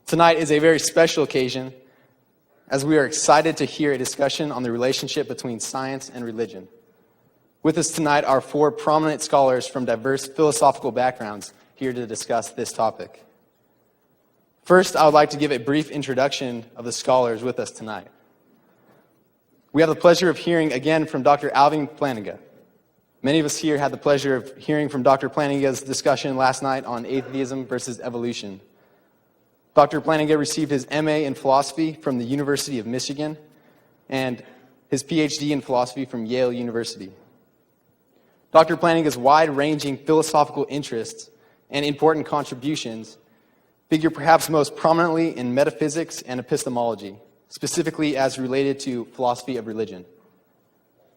Tonight is a very special occasion as we are excited to hear a discussion on the relationship between science and religion. With us tonight are four prominent scholars from diverse philosophical backgrounds here to discuss this topic. First, I would like to give a brief introduction of the scholars with us tonight. We have the pleasure of hearing again from Dr. Alvin Plantinga. Many of us here had the pleasure of hearing from Dr. Plantinga's discussion last night on atheism versus evolution. Dr. Plantinga received his MA in philosophy from the University of Michigan and his PhD in philosophy from Yale University. Dr. Plantinga's wide-ranging philosophical interests and important contributions figure perhaps most prominently in metaphysics and epistemology, specifically as related to philosophy of religion.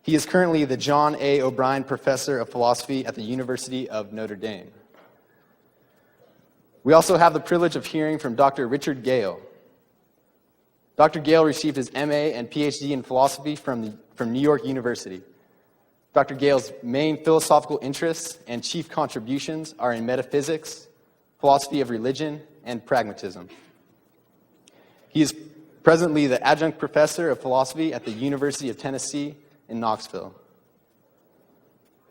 He is currently the John A. O'Brien Professor of Philosophy at the University of Notre Dame. We also have the privilege of hearing from Dr. Richard Gale. Dr. Gale received his MA and PhD in philosophy from New York University. Dr. Gale's main philosophical interests and chief contributions are in metaphysics, philosophy of religion, and pragmatism. He is presently the adjunct professor of philosophy at the University of Tennessee in Knoxville.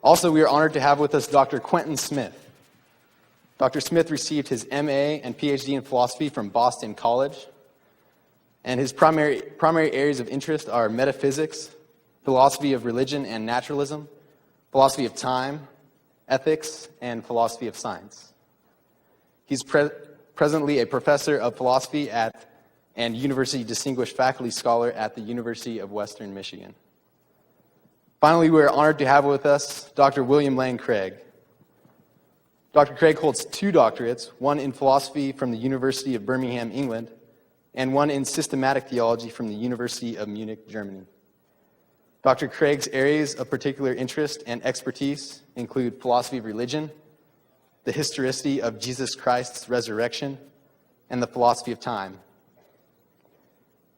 Also, we are honored to have with us Dr. Quentin Smith. Dr. Smith received his MA and PhD in philosophy from Boston College, and his primary areas of interest are metaphysics, philosophy of religion and naturalism, philosophy of time, ethics, and philosophy of science. He's presently a professor of philosophy and University Distinguished Faculty Scholar at the University of Western Michigan. Finally, we are honored to have with us Dr. William Lane Craig. Dr. Craig holds two doctorates, one in philosophy from the University of Birmingham, England, and one in systematic theology from the University of Munich, Germany. Dr. Craig's areas of particular interest and expertise include philosophy of religion, the historicity of Jesus Christ's resurrection, and the philosophy of time.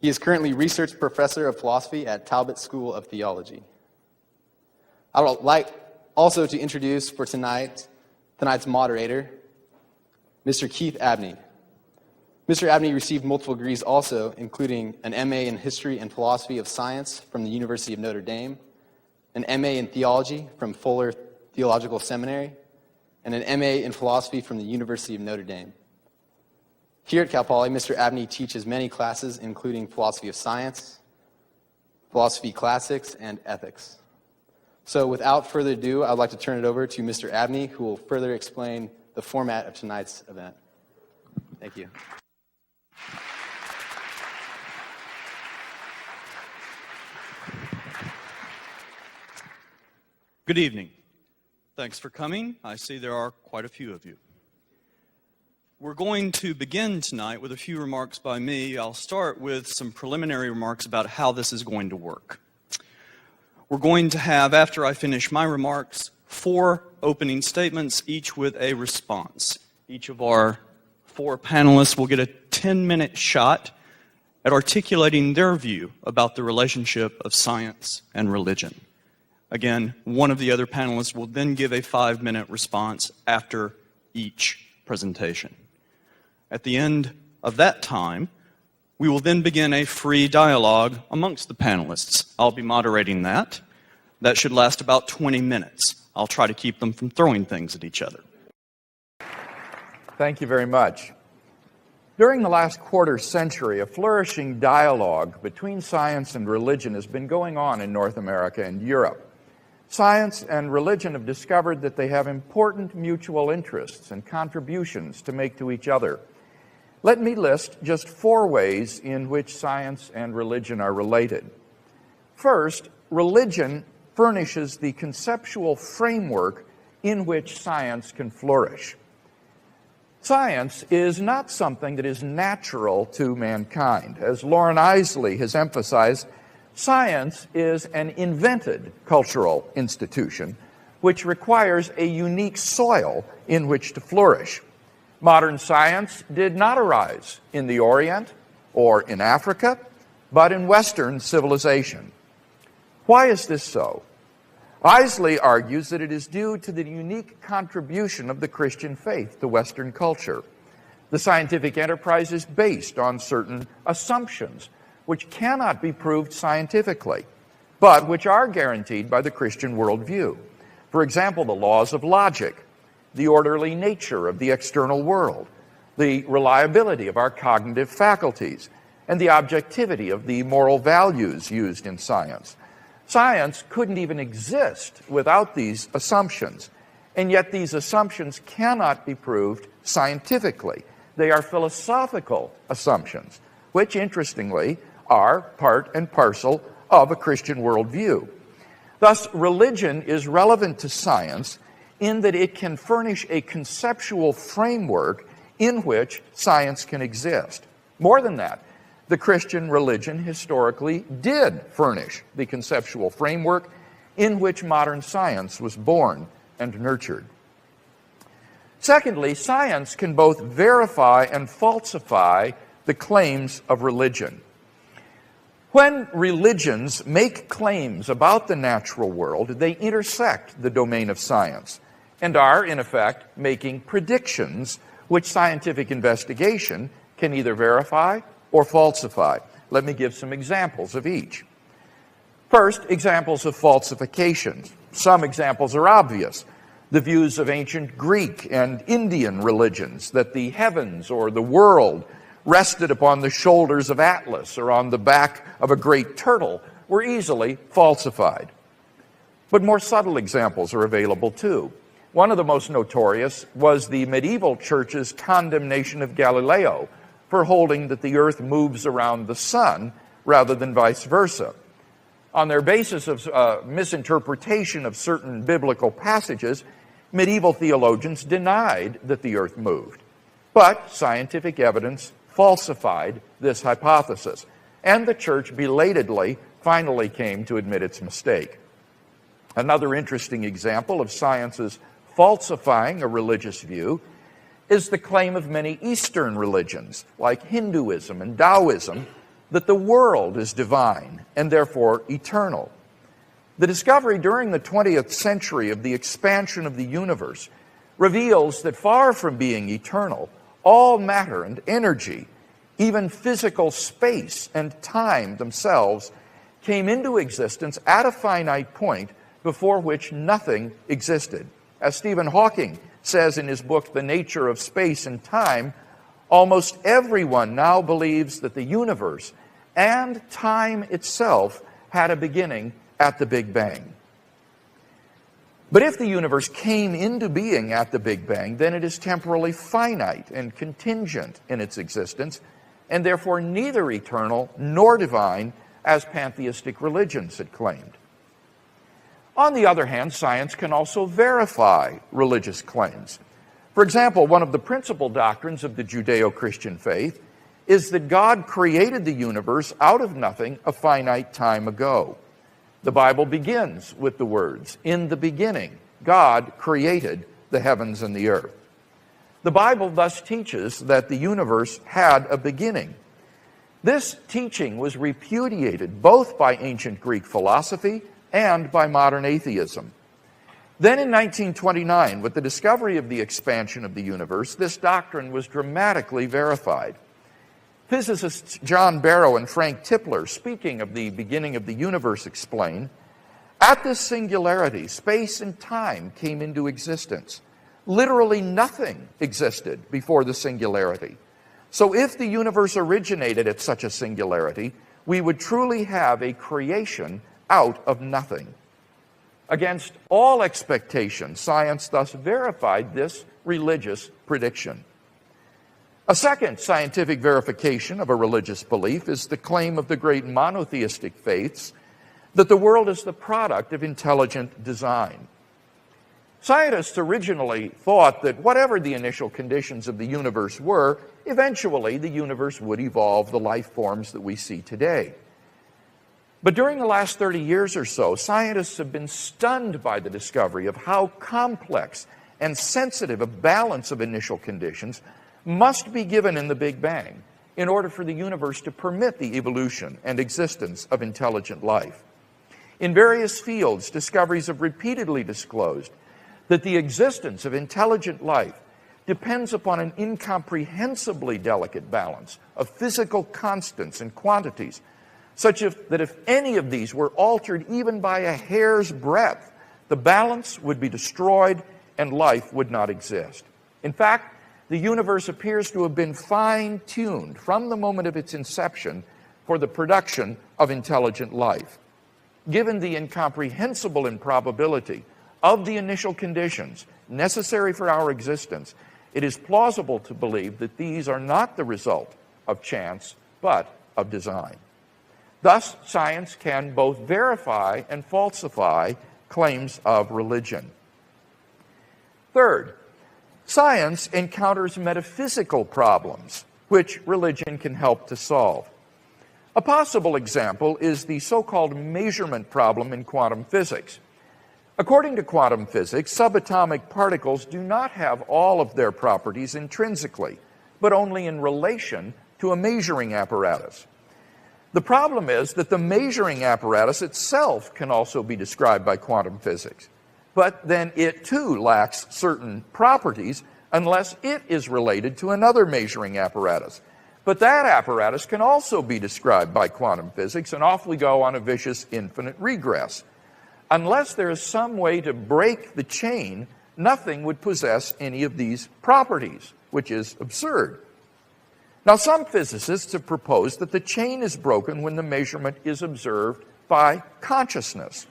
He is currently research professor of philosophy at Talbot School of Theology. I would like also to introduce for tonight's moderator, Mr. Keith Abney. Mr. Abney received multiple degrees also, including an MA in History and Philosophy of Science from the University of Notre Dame, an MA in Theology from Fuller Theological Seminary, and an MA in Philosophy from the University of Notre Dame. Here at Cal Poly, Mr. Abney teaches many classes, including Philosophy of Science, Philosophy Classics, and Ethics. So without further ado, I'd like to turn it over to Mr. Abney, who will further explain the format of tonight's event. Thank you. Good evening. Thanks for coming. I see there are quite a few of you. We're going to begin tonight with a few remarks by me. I'll start with some preliminary remarks about how this is going to work. We're going to have, after I finish my remarks, 4 opening statements, each with a response. Each of our 4 panelists will get a 10-minute shot at articulating their view about the relationship of science and religion. Again, one of the other panelists will then give a 5-minute response after each presentation. At the end of that time, we will then begin a free dialogue amongst the panelists. I'll be moderating that. That should last about 20 minutes. I'll try to keep them from throwing things at each other. Thank you very much. During the last quarter century, a flourishing dialogue between science and religion has been going on in North America and Europe. Science and religion have discovered that they have important mutual interests and contributions to make to each other. Let me list just 4 ways in which science and religion are related. First, religion furnishes the conceptual framework in which science can flourish. Science is not something that is natural to mankind. As Lauren Isley has emphasized, science is an invented cultural institution which requires a unique soil in which to flourish. Modern science did not arise in the Orient or in Africa, but in Western civilization. Why is this so? Isley argues that it is due to the unique contribution of the Christian faith to Western culture. The scientific enterprise is based on certain assumptions which cannot be proved scientifically, but which are guaranteed by the Christian worldview. For example, the laws of logic, the orderly nature of the external world, the reliability of our cognitive faculties, and the objectivity of the moral values used in science. Science couldn't even exist without these assumptions, and yet these assumptions cannot be proved scientifically. They are philosophical assumptions, which, interestingly, are part and parcel of a Christian worldview. Thus, religion is relevant to science in that it can furnish a conceptual framework in which science can exist. More than that, the Christian religion historically did furnish the conceptual framework in which modern science was born and nurtured. Secondly, science can both verify and falsify the claims of religion. When religions make claims about the natural world, they intersect the domain of science and are, in effect, making predictions which scientific investigation can either verify or falsify. Let me give some examples of each. First, examples of falsifications. Some examples are obvious. The views of ancient Greek and Indian religions that the heavens or the world rested upon the shoulders of Atlas or on the back of a great turtle were easily falsified. But more subtle examples are available too. One of the most notorious was the medieval church's condemnation of Galileo for holding that the earth moves around the sun rather than vice versa. On their basis of misinterpretation of certain biblical passages, medieval theologians denied that the earth moved. But scientific evidence falsified this hypothesis, and the church belatedly finally came to admit its mistake. Another interesting example of science's falsifying a religious view is the claim of many Eastern religions, like Hinduism and Taoism, that the world is divine and therefore eternal. The discovery during the 20th century of the expansion of the universe reveals that far from being eternal, all matter and energy, even physical space and time themselves, came into existence at a finite point before which nothing existed. As Stephen Hawking says in his book, The Nature of Space and Time, almost everyone now believes that the universe and time itself had a beginning at the Big Bang. But if the universe came into being at the Big Bang, then it is temporally finite and contingent in its existence, and therefore neither eternal nor divine, as pantheistic religions had claimed. On the other hand, science can also verify religious claims. For example, one of the principal doctrines of the Judeo-Christian faith is that God created the universe out of nothing a finite time ago. The Bible begins with the words, "In the beginning, God created the heavens and the earth." The Bible thus teaches that the universe had a beginning. This teaching was repudiated both by ancient Greek philosophy and by modern atheism. Then in 1929, with the discovery of the expansion of the universe, this doctrine was dramatically verified. Physicists John Barrow and Frank Tipler, speaking of the beginning of the universe, explain, "At this singularity, space and time came into existence. Literally nothing existed before the singularity. So if the universe originated at such a singularity, we would truly have a creation out of nothing." Against all expectation, science thus verified this religious prediction. A second scientific verification of a religious belief is the claim of the great monotheistic faiths that the world is the product of intelligent design. Scientists originally thought that whatever the initial conditions of the universe were, eventually the universe would evolve the life forms that we see today. But during the last 30 years or so, scientists have been stunned by the discovery of how complex and sensitive a balance of initial conditions must be given in the Big Bang in order for the universe to permit the evolution and existence of intelligent life. In various fields, discoveries have repeatedly disclosed that the existence of intelligent life depends upon an incomprehensibly delicate balance of physical constants and quantities, such that if any of these were altered even by a hair's breadth, the balance would be destroyed and life would not exist. In fact, the universe appears to have been fine-tuned from the moment of its inception for the production of intelligent life. Given the incomprehensible improbability of the initial conditions necessary for our existence, it is plausible to believe that these are not the result of chance, but of design. Thus, science can both verify and falsify claims of religion. Third, science encounters metaphysical problems, which religion can help to solve. A possible example is the so-called measurement problem in quantum physics. According to quantum physics, subatomic particles do not have all of their properties intrinsically, but only in relation to a measuring apparatus. The problem is that the measuring apparatus itself can also be described by quantum physics, but then it too lacks certain properties unless it is related to another measuring apparatus. But that apparatus can also be described by quantum physics, and off we go on a vicious infinite regress. Unless there is some way to break the chain, nothing would possess any of these properties, which is absurd. Now, some physicists have proposed that the chain is broken when the measurement is observed by consciousness.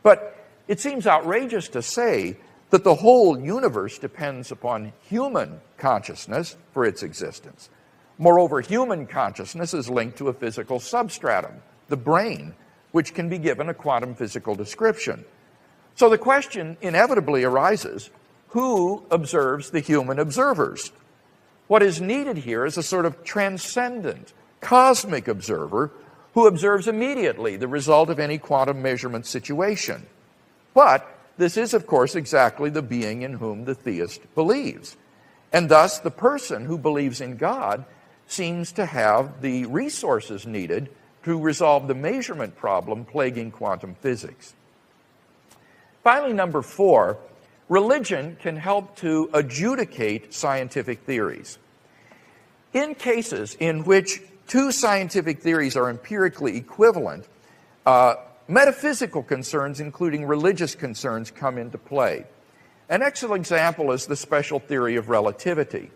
But it seems outrageous to say that the whole universe depends upon human consciousness for its existence. Moreover, human consciousness is linked to a physical substratum, the brain, which can be given a quantum physical description. So the question inevitably arises, who observes the human observers? What is needed here is a sort of transcendent, cosmic observer who observes immediately the result of any quantum measurement situation. But this is, of course, exactly the being in whom the theist believes. And thus, the person who believes in God seems to have the resources needed to resolve the measurement problem plaguing quantum physics. Finally, number 4, religion can help to adjudicate scientific theories. In cases in which two scientific theories are empirically equivalent, metaphysical concerns, including religious concerns, come into play. An excellent example is the special theory of relativity.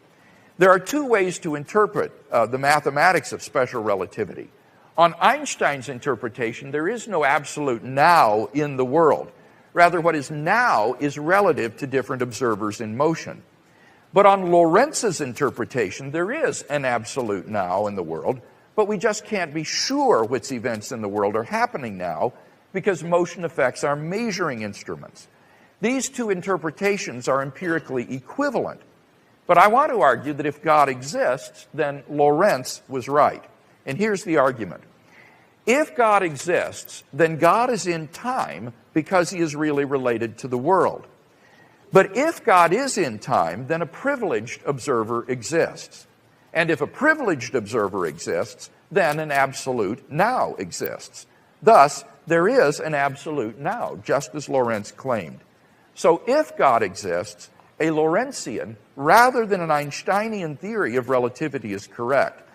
There are two ways to interpret the mathematics of special relativity. On Einstein's interpretation, there is no absolute now in the world. Rather, what is now is relative to different observers in motion. But on Lorentz's interpretation, there is an absolute now in the world, but we just can't be sure which events in the world are happening now because motion affects our measuring instruments. These two interpretations are empirically equivalent. But I want to argue that if God exists, then Lorentz was right. And here's the argument. If God exists, then God is in time because he is really related to the world. But if God is in time, then a privileged observer exists. And if a privileged observer exists, then an absolute now exists. Thus, there is an absolute now, just as Lorentz claimed. So if God exists, a Lorentzian, rather than an Einsteinian theory of relativity is correct.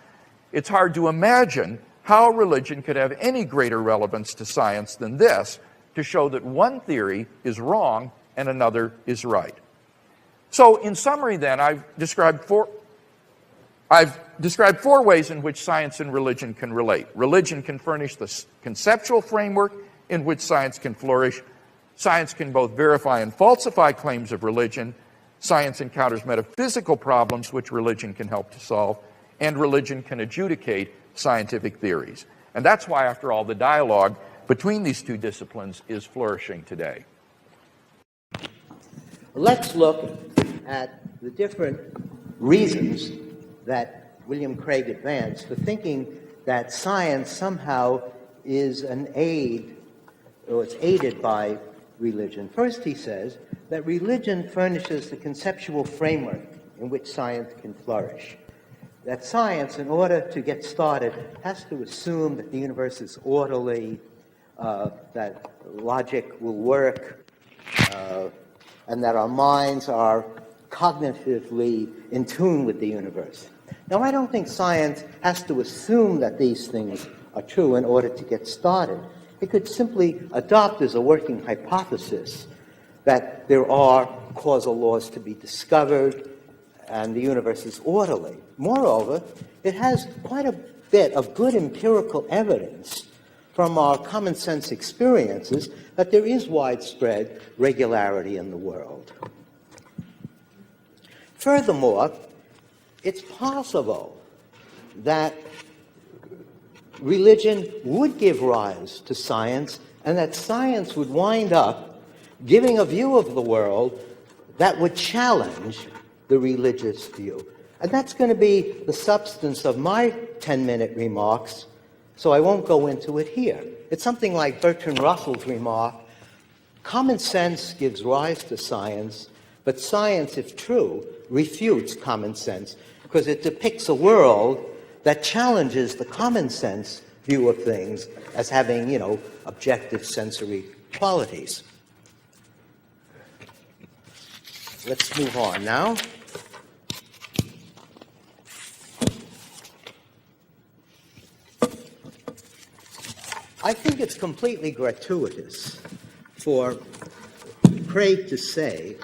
It's hard to imagine how religion could have any greater relevance to science than this, to show that one theory is wrong and another is right. So in summary then, I've described four ways in which science and religion can relate. Religion can furnish the conceptual framework in which science can flourish. Science can both verify and falsify claims of religion. Science encounters metaphysical problems which religion can help to solve. And religion can adjudicate scientific theories. And that's why, after all, the dialogue between these two disciplines is flourishing today. Let's look at the different reasons that William Craig advanced for thinking that science somehow is an aid, or it's aided by religion. First, he says that religion furnishes the conceptual framework in which science can flourish. That science, in order to get started, has to assume that the universe is orderly, that logic will work, and that our minds are cognitively in tune with the universe. Now, I don't think science has to assume that these things are true in order to get started. It could simply adopt as a working hypothesis that there are causal laws to be discovered and the universe is orderly. Moreover, it has quite a bit of good empirical evidence from our common sense experiences that there is widespread regularity in the world. Furthermore, it's possible that religion would give rise to science and that science would wind up giving a view of the world that would challenge the religious view. And that's going to be the substance of my 10-minute remarks, so I won't go into it here. It's something like Bertrand Russell's remark, common sense gives rise to science, but science, if true, refutes common sense, because it depicts a world that challenges the common sense view of things as having, objective sensory qualities. Let's move on now. I think it's completely gratuitous for Craig to say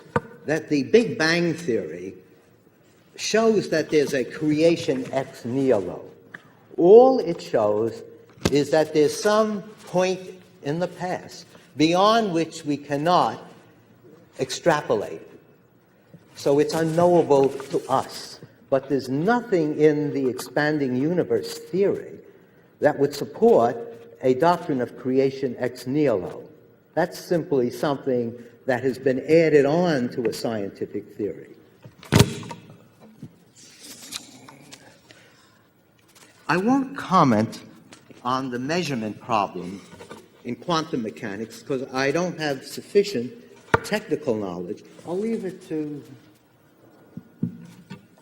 that the Big Bang Theory shows that there's a creation ex nihilo. All it shows is that there's some point in the past beyond which we cannot extrapolate. So it's unknowable to us. But there's nothing in the expanding universe theory that would support a doctrine of creation ex nihilo. That's simply something that has been added on to a scientific theory. I won't comment on the measurement problem in quantum mechanics because I don't have sufficient technical knowledge. I'll leave it to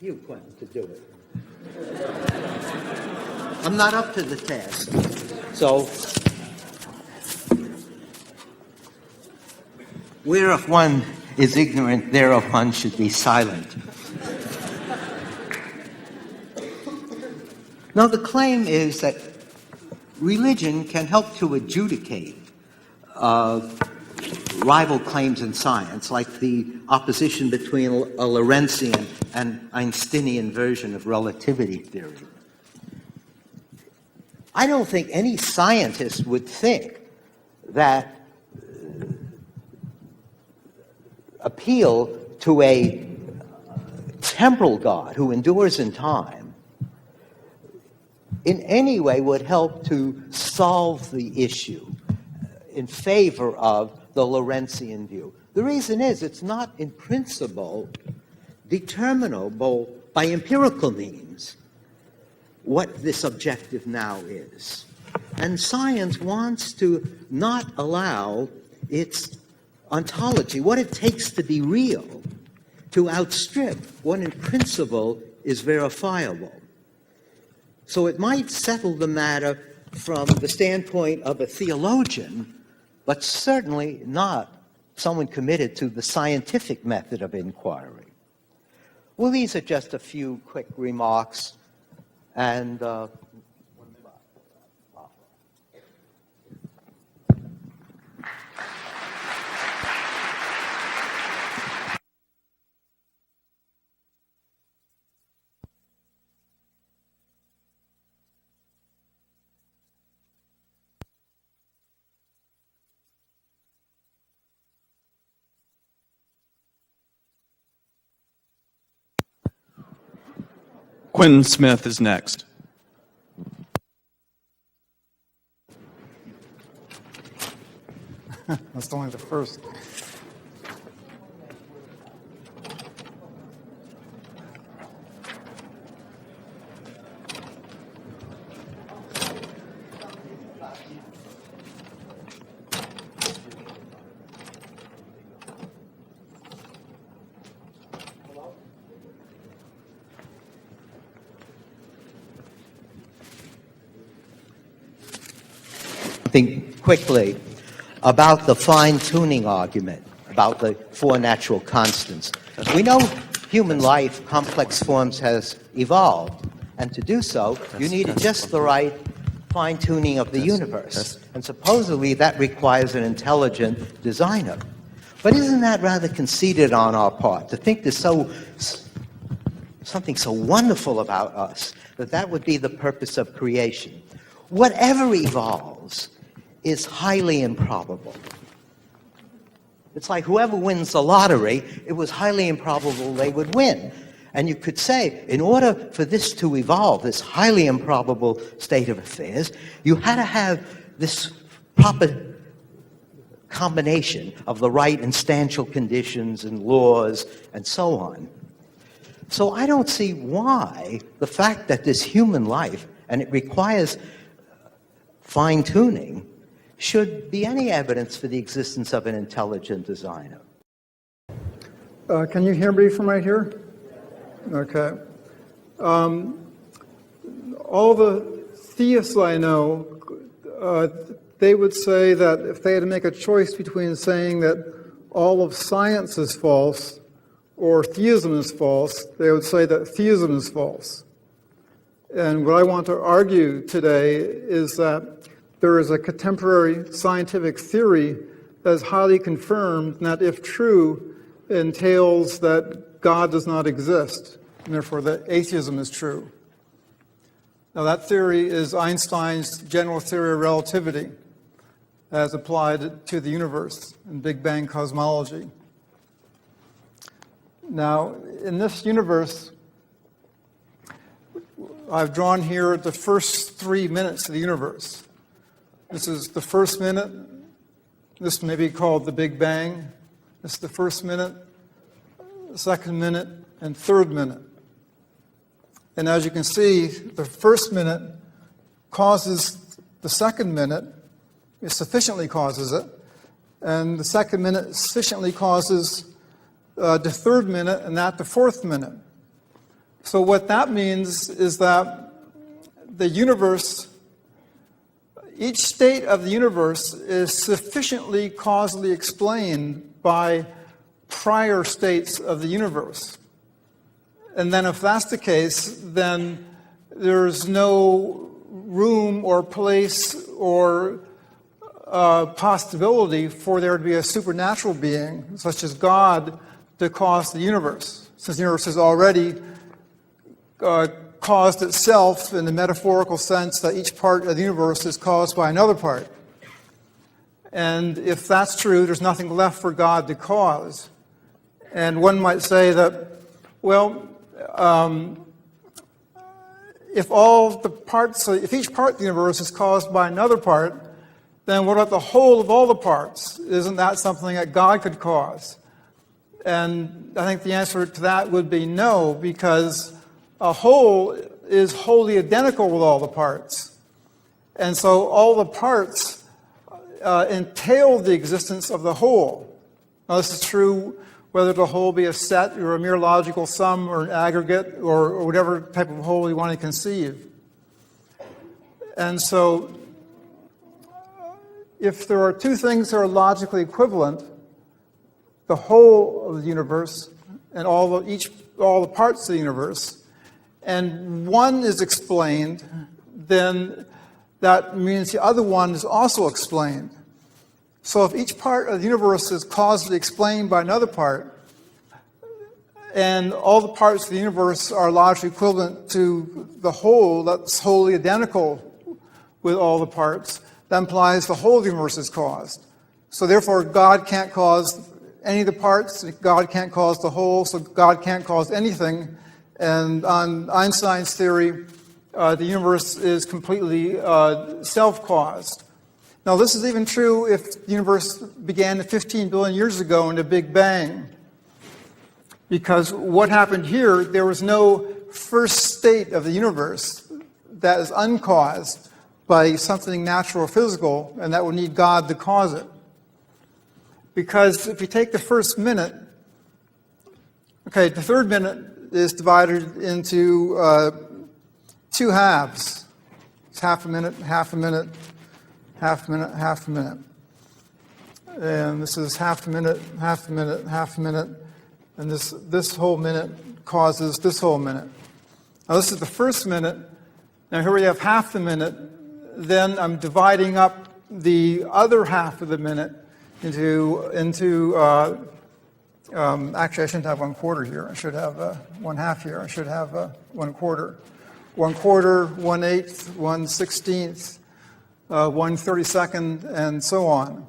you, Quentin, to do it. I'm not up to the task. So, where if one is ignorant, thereof one should be silent. Now, the claim is that religion can help to adjudicate rival claims in science, like the opposition between a Lorentzian and Einsteinian version of relativity theory. I don't think any scientist would think that appeal to a temporal God who endures in time in any way would help to solve the issue in favor of the Lorentzian view. The reason is it's not in principle determinable by empirical means what this objective now is. And science wants to not allow its ontology, what it takes to be real, to outstrip what in principle is verifiable. So it might settle the matter from the standpoint of a theologian, but certainly not someone committed to the scientific method of inquiry. Well, these are just a few quick remarks. And Quentin Smith is next. That's only the first. think quickly about the fine-tuning argument about the four natural constants. We know human life, complex forms, has evolved. And to do so, you needed just the right fine-tuning of the universe. And supposedly that requires an intelligent designer. But isn't that rather conceited on our part, to think there's something so wonderful about us, that would be the purpose of creation? Whatever evolves is highly improbable. It's like whoever wins the lottery, it was highly improbable they would win. And you could say, in order for this to evolve, this highly improbable state of affairs, you had to have this proper combination of the right instantial conditions and laws and so on. So I don't see why the fact that this human life, and it requires fine-tuning, should be any evidence for the existence of an intelligent designer. Can you hear me from right here? Okay. All the theists I know, they would say that if they had to make a choice between saying that all of science is false or theism is false, they would say that theism is false. And what I want to argue today is that there is a contemporary scientific theory that is highly confirmed, and that, if true, entails that God does not exist, and therefore that atheism is true. Now, that theory is Einstein's general theory of relativity as applied to the universe in Big Bang cosmology. Now, in this universe, I've drawn here the first 3 minutes of the universe. This is the first minute. This may be called the Big Bang. This is the first minute, the second minute, and third minute. And as you can see, the first minute causes the second minute. It sufficiently causes it. And the second minute sufficiently causes the third minute, and that the fourth minute. So what that means is that the universe, each state of the universe is sufficiently causally explained by prior states of the universe. And then if that's the case, then there's no room or place or possibility for there to be a supernatural being, such as God, to cause the universe, since the universe has already caused itself in the metaphorical sense that each part of the universe is caused by another part. And if that's true, there's nothing left for God to cause. And one might say that, well, if each part of the universe is caused by another part, then what about the whole of all the parts? Isn't that something that God could cause? And I think the answer to that would be no, because a whole is wholly identical with all the parts. And so all the parts entail the existence of the whole. Now, this is true whether the whole be a set or a mere logical sum or an aggregate or whatever type of whole you want to conceive. And so if there are two things that are logically equivalent, the whole of the universe and all the parts of the universe, and one is explained, then that means the other one is also explained. So if each part of the universe is causally explained by another part, and all the parts of the universe are logically equivalent to the whole that's wholly identical with all the parts, that implies the whole of the universe is caused. So therefore, God can't cause any of the parts, God can't cause the whole, so God can't cause anything. And on Einstein's theory, the universe is completely self-caused. Now, this is even true if the universe began 15 billion years ago in the Big Bang. Because what happened here, there was no first state of the universe that is uncaused by something natural or physical, and that would need God to cause it. Because if you take the first minute, okay, the third minute is divided into two halves. It's half a minute, half a minute, half a minute, half a minute. And this is half a minute, half a minute, half a minute, And this whole minute causes this whole minute. Now this is the first minute. Now here we have half the minute. Then I'm dividing up the other half of the minute into actually I shouldn't have 1/4 here. I should have 1/2 here. I should have 1/4. 1/4, 1/8, 1/16, 1/32, and so on.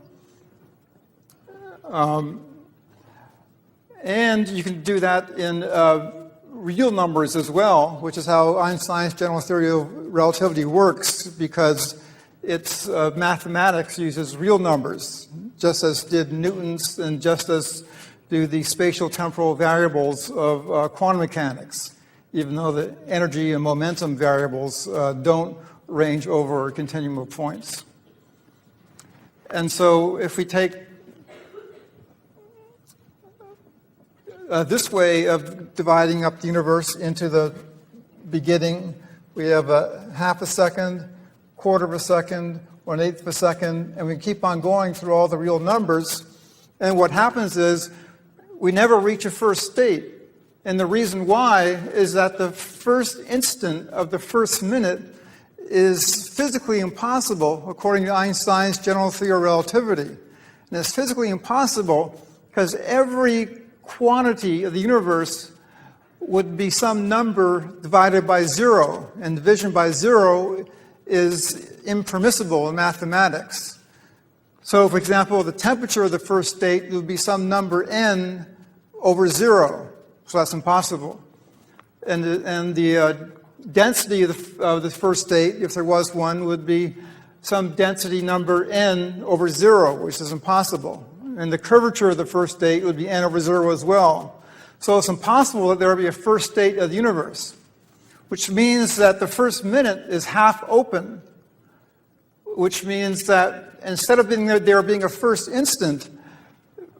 And you can do that in real numbers as well, which is how Einstein's general theory of relativity works, because its mathematics uses real numbers, just as did Newton's and just as do the spatial temporal variables of quantum mechanics, even though the energy and momentum variables don't range over a continuum of points. And so if we take this way of dividing up the universe into the beginning, we have a half a second, 1/4 of a second, 1/8 of a second, and we keep on going through all the real numbers. And what happens is we never reach a first state. And the reason why is that the first instant of the first minute is physically impossible according to Einstein's general theory of relativity. And it's physically impossible because every quantity of the universe would be some number divided by 0, and division by 0 is impermissible in mathematics. So, for example, the temperature of the first state would be some number n over 0, so that's impossible. And the density of the first state, if there was one, would be some density number n over 0, which is impossible. And the curvature of the first state would be n over 0 as well. So it's impossible that there would be a first state of the universe, which means that the first minute is half open, which means that instead of there being a first instant,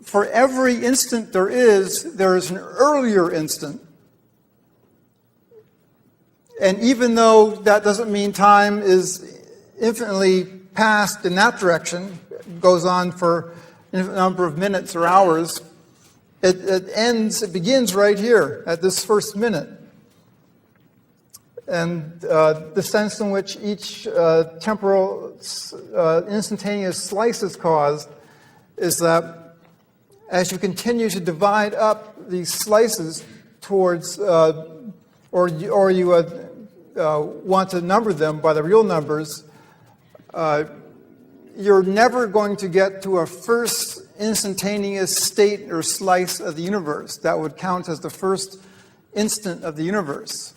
for every instant there is an earlier instant. And even though that doesn't mean time is infinitely past in that direction, it goes on for a number of minutes or hours, it begins right here at this first minute. And the sense in which each temporal instantaneous slice is caused is that as you continue to divide up these slices towards, or you want to number them by the real numbers, you're never going to get to a first instantaneous state or slice of the universe that would count as the first instant of the universe.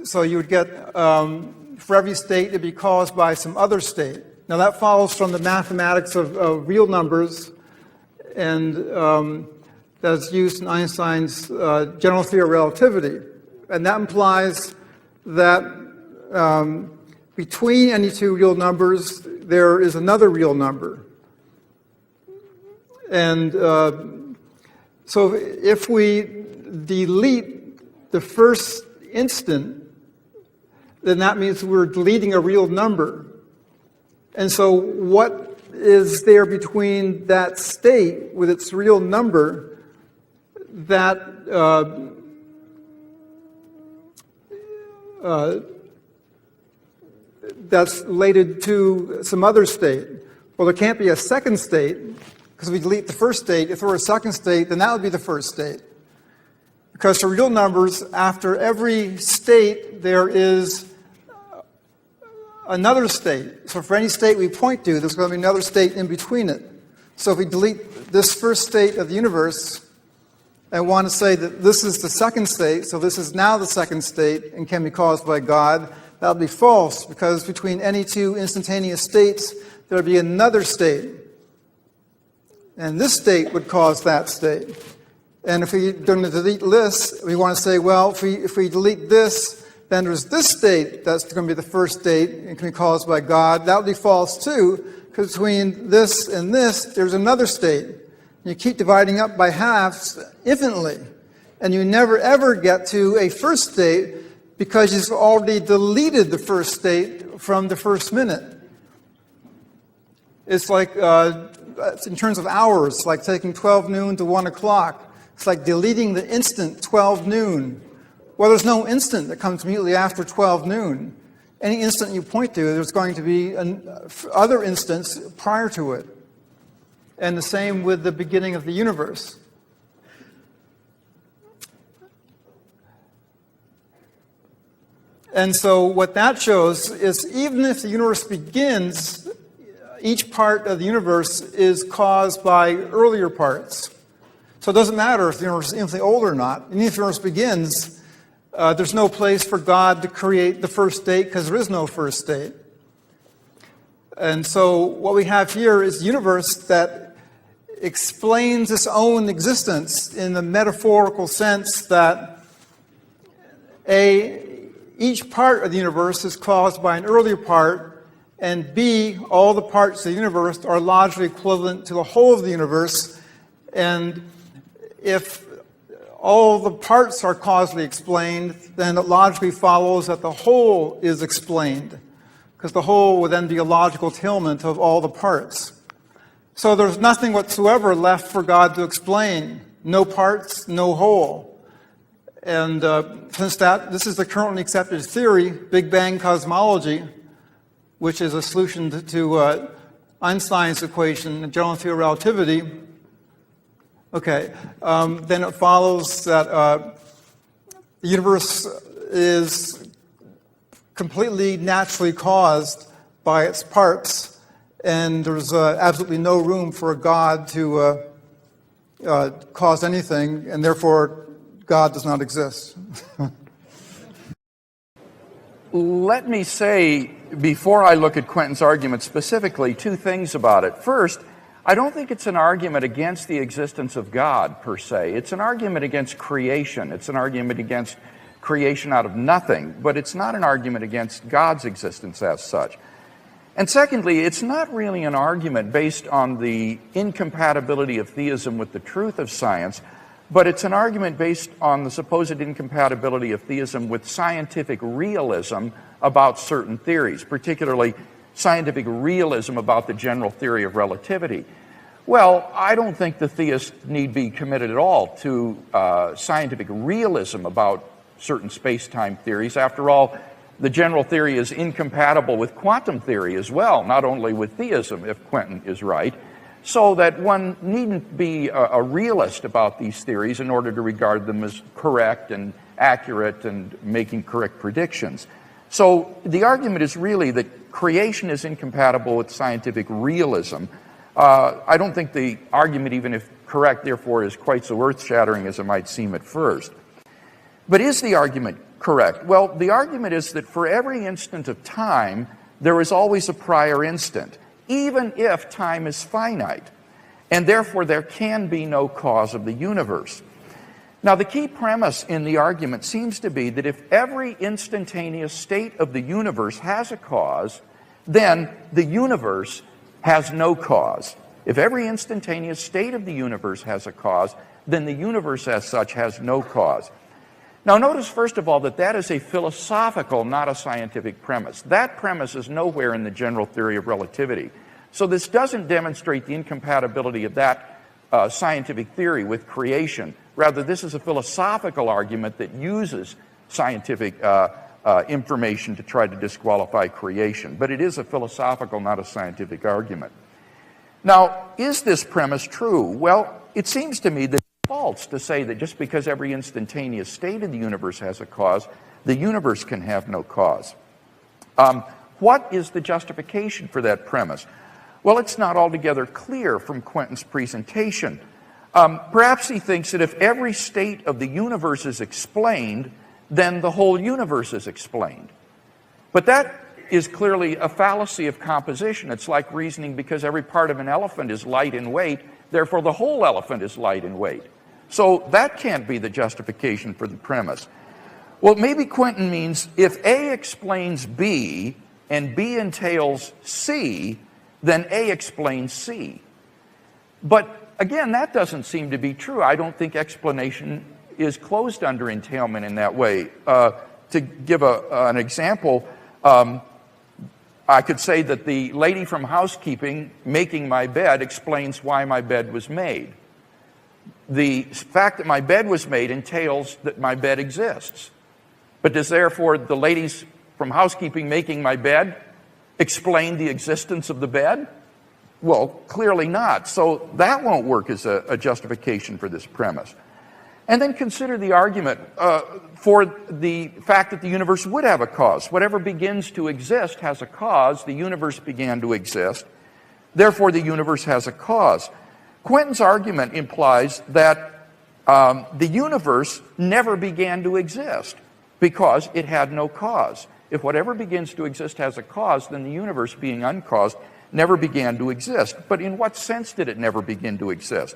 So you would get, for every state, to be caused by some other state. Now that follows from the mathematics of real numbers, and that's used in Einstein's general theory of relativity. And that implies that between any two real numbers, there is another real number. And so if we delete the first instant, then that means we're deleting a real number. And so what is there between that state with its real number that that's related to some other state? Well, there can't be a second state, because we delete the first state. If there were a second state, then that would be the first state. Because for real numbers, after every state, there is another state. So for any state we point to, there's going to be another state in between it. So if we delete this first state of the universe and want to say that this is the second state, so this is now the second state and can be caused by God, that would be false, because between any two instantaneous states, there would be another state. And this state would cause that state. And if we're going to delete this, we want to say, well, if we delete this, then there's this state that's going to be the first state and can be caused by God. That would be false too, because between this and this, there's another state. You keep dividing up by halves infinitely, and you never ever get to a first state because you've already deleted the first state from the first minute. It's like, in terms of hours, like taking 12 noon to 1 o'clock. It's like deleting the instant 12 noon. Well, there's no instant that comes immediately after 12 noon. Any instant you point to, there's going to be other instants prior to it. And the same with the beginning of the universe. And so what that shows is even if the universe begins, each part of the universe is caused by earlier parts. So it doesn't matter if the universe is infinitely old or not. Even if the universe begins, there's no place for God to create the first state because there is no first state. And so what we have here is a universe that explains its own existence in the metaphorical sense that each part of the universe is caused by an earlier part, and B, all the parts of the universe are logically equivalent to the whole of the universe. And if all the parts are causally explained, then it logically follows that the whole is explained, because the whole would then be a logical entailment of all the parts. So there's nothing whatsoever left for God to explain. No parts, no whole. And since this is the currently accepted theory, Big Bang cosmology, which is a solution to Einstein's equation, general theory of relativity, then it follows that the universe is completely naturally caused by its parts, and there's absolutely no room for God to cause anything, and therefore God does not exist. Let me say, before I look at Quentin's argument specifically, two things about it. First, I don't think it's an argument against the existence of God, per se. It's an argument against creation. It's an argument against creation out of nothing, but it's not an argument against God's existence as such. And secondly, it's not really an argument based on the incompatibility of theism with the truth of science, but it's an argument based on the supposed incompatibility of theism with scientific realism about certain theories, particularly scientific realism about the general theory of relativity. Well, I don't think the theists need be committed at all to scientific realism about certain space-time theories. After all, the general theory is incompatible with quantum theory as well, not only with theism, if Quentin is right. So that one needn't be a realist about these theories in order to regard them as correct and accurate and making correct predictions. So the argument is really that creation is incompatible with scientific realism. I don't think the argument, even if correct, therefore, is quite so earth-shattering as it might seem at first. But is the argument correct? Well, the argument is that for every instant of time, there is always a prior instant, even if time is finite, and therefore there can be no cause of the universe. Now, the key premise in the argument seems to be that if every instantaneous state of the universe has a cause, then the universe has no cause. If every instantaneous state of the universe has a cause, then the universe as such has no cause. Now, notice, first of all, that that is a philosophical, not a scientific premise. That premise is nowhere in the general theory of relativity. So this doesn't demonstrate the incompatibility of that scientific theory with creation. Rather, this is a philosophical argument that uses scientific information to try to disqualify creation. But it is a philosophical, not a scientific argument. Now, is this premise true? Well, it seems to me that false to say that just because every instantaneous state of the universe has a cause, the universe can have no cause. What is the justification for that premise? Well, it's not altogether clear from Quentin's presentation. Perhaps he thinks that if every state of the universe is explained, then the whole universe is explained. But that is clearly a fallacy of composition. It's like reasoning because every part of an elephant is light in weight, therefore the whole elephant is light in weight. So that can't be the justification for the premise. Well, maybe Quentin means if A explains B and B entails C, then A explains C. But again, that doesn't seem to be true. I don't think explanation is closed under entailment in that way. To give an example, I could say that the lady from housekeeping making my bed explains why my bed was made. the fact that my bed was made entails that my bed exists. But does therefore the ladies from housekeeping making my bed explain the existence of the bed? Well, clearly not. So that won't work as a justification for this premise. And then consider the argument for the fact that the universe would have a cause. Whatever begins to exist has a cause. The universe began to exist. Therefore, the universe has a cause. Quentin's argument implies that the universe never began to exist because it had no cause. If whatever begins to exist has a cause, then the universe, being uncaused, never began to exist. But in what sense did it never begin to exist?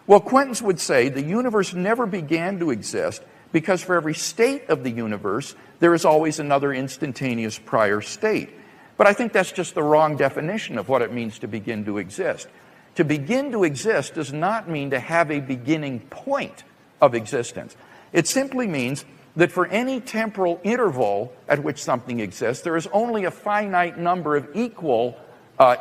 Well, Quentin would say the universe never began to exist because for every state of the universe, there is always another instantaneous prior state. But I think that's just the wrong definition of what it means to begin to exist. To begin to exist does not mean to have a beginning point of existence. It simply means that for any temporal interval at which something exists, there is only a finite number of equal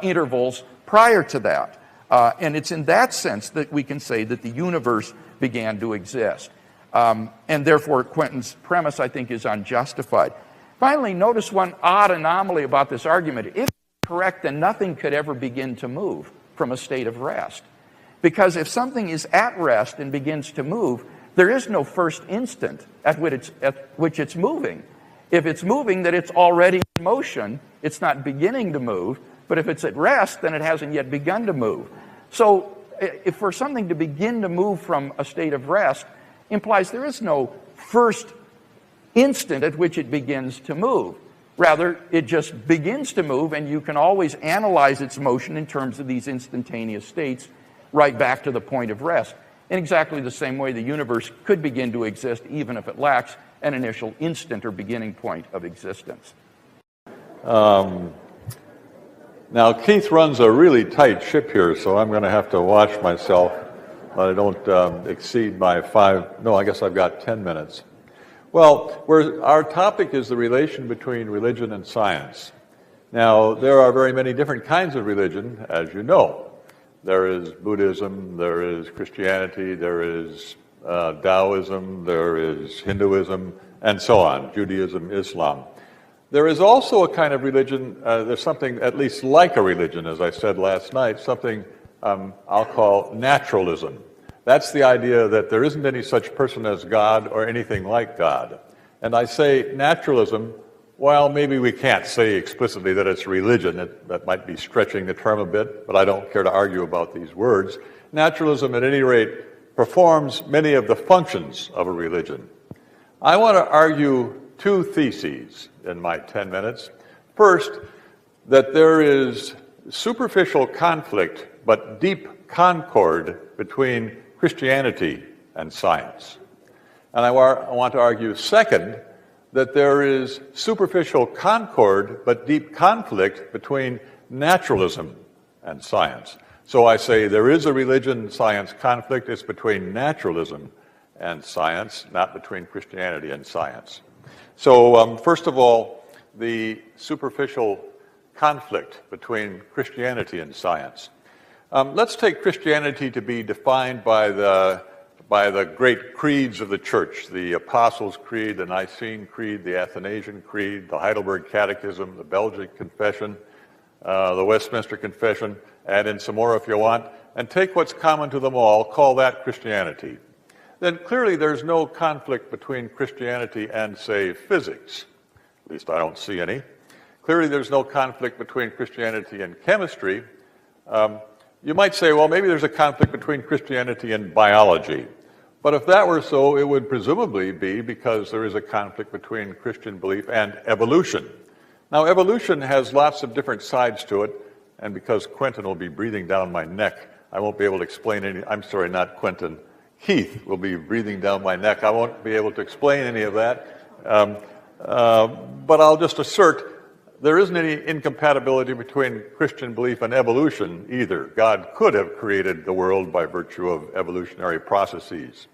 intervals prior to that. And it's in that sense that we can say that the universe began to exist. And therefore, Quentin's premise, I think, is unjustified. Finally, notice one odd anomaly about this argument. If it's correct, then nothing could ever begin to move from a state of rest. Because if something is at rest and begins to move, there is no first instant at which it's moving. If it's moving, then it's already in motion. It's not beginning to move. But if it's at rest, then it hasn't yet begun to move. So if for something to begin to move from a state of rest implies there is no first instant at which it begins to move. Rather, it just begins to move, and you can always analyze its motion in terms of these instantaneous states right back to the point of rest. In exactly the same way, the universe could begin to exist even if it lacks an initial instant or beginning point of existence. Now, Keith runs a really tight ship here, so I'm going to have to watch myself that I don't exceed my I guess I've got 10 minutes. Well, our topic is the relation between religion and science. Now, there are very many different kinds of religion, as you know. There is Buddhism, there is Christianity, there is Taoism, there is Hinduism, and so on, Judaism, Islam. There is also a kind of religion, there's something at least like a religion, as I said last night, something I'll call naturalism. That's the idea that there isn't any such person as God or anything like God. And I say naturalism, while maybe we can't say explicitly that it's religion, that might be stretching the term a bit, but I don't care to argue about these words. Naturalism, at any rate, performs many of the functions of a religion. I want to argue two theses in my 10 minutes. First, that there is superficial conflict but deep concord between Christianity and science. And I want to argue, second, that there is superficial concord but deep conflict between naturalism and science. So I say there is a religion-science conflict. It's between naturalism and science, not between Christianity and science. So first of all, the superficial conflict between Christianity and science. Let's take Christianity to be defined by the great creeds of the church, the Apostles' Creed, the Nicene Creed, the Athanasian Creed, the Heidelberg Catechism, the Belgic Confession, the Westminster Confession, add in some more if you want, and take what's common to them all, call that Christianity. Then clearly there's no conflict between Christianity and, say, physics. At least I don't see any. Clearly there's no conflict between Christianity and chemistry. You might say, well, maybe there's a conflict between Christianity and biology. But if that were so, it would presumably be because there is a conflict between Christian belief and evolution. Now, evolution has lots of different sides to it, and because Quentin will be breathing down my neck, I won't be able to explain any. I'm sorry, not Quentin. Keith will be breathing down my neck. I won't be able to explain any of that. But I'll just assert there isn't any incompatibility between Christian belief and evolution either. God could have created the world by virtue of evolutionary processes.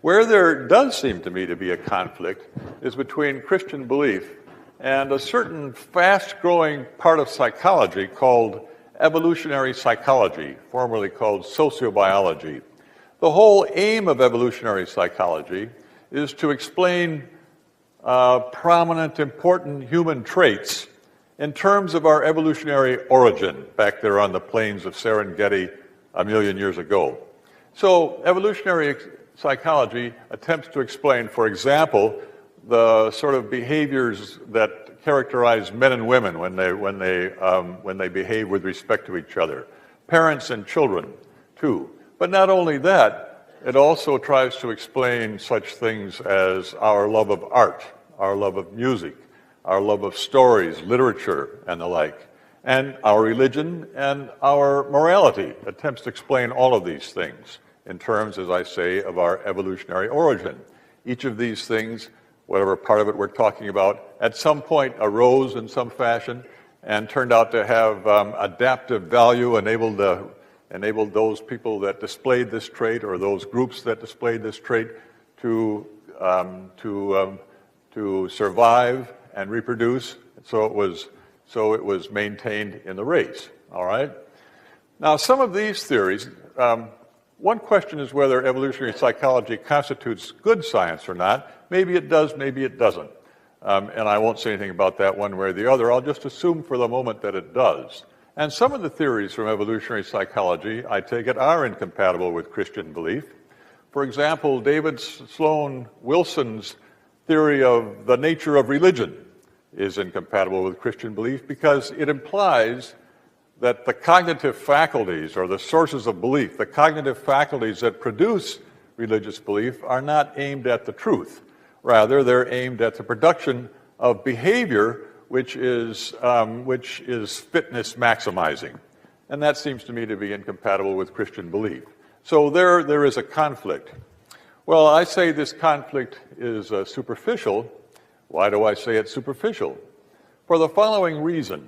Where there does seem to me to be a conflict is between Christian belief and a certain fast-growing part of psychology called evolutionary psychology, formerly called sociobiology. The whole aim of evolutionary psychology is to explain prominent, important human traits in terms of our evolutionary origin back there on the plains of Serengeti a million years ago. So evolutionary psychology attempts to explain, for example, the sort of behaviors that characterize men and women when they behave with respect to each other, parents and children too. But not only that, it also tries to explain such things as our love of art, our love of music, our love of stories, literature, and the like, and our religion and our morality. Attempts to explain all of these things in terms, as I say, of our evolutionary origin. Each of these things, whatever part of it we're talking about, at some point arose in some fashion and turned out to have adaptive value, enabled those people that displayed this trait or those groups that displayed this trait to survive and reproduce. So it was maintained in the race. All right. Now, some of these theories. One question is whether evolutionary psychology constitutes good science or not. Maybe it does, maybe it doesn't. And I won't say anything about that one way or the other. I'll just assume for the moment that it does. And some of the theories from evolutionary psychology, I take it, are incompatible with Christian belief. For example, David Sloan Wilson's theory of the nature of religion is incompatible with Christian belief because it implies that the cognitive faculties or the sources of belief, the cognitive faculties that produce religious belief are not aimed at the truth. Rather, they're aimed at the production of behavior which is fitness maximizing. And that seems to me to be incompatible with Christian belief. So there is a conflict. Well, I say this conflict is superficial. Why do I say it's superficial? For the following reason.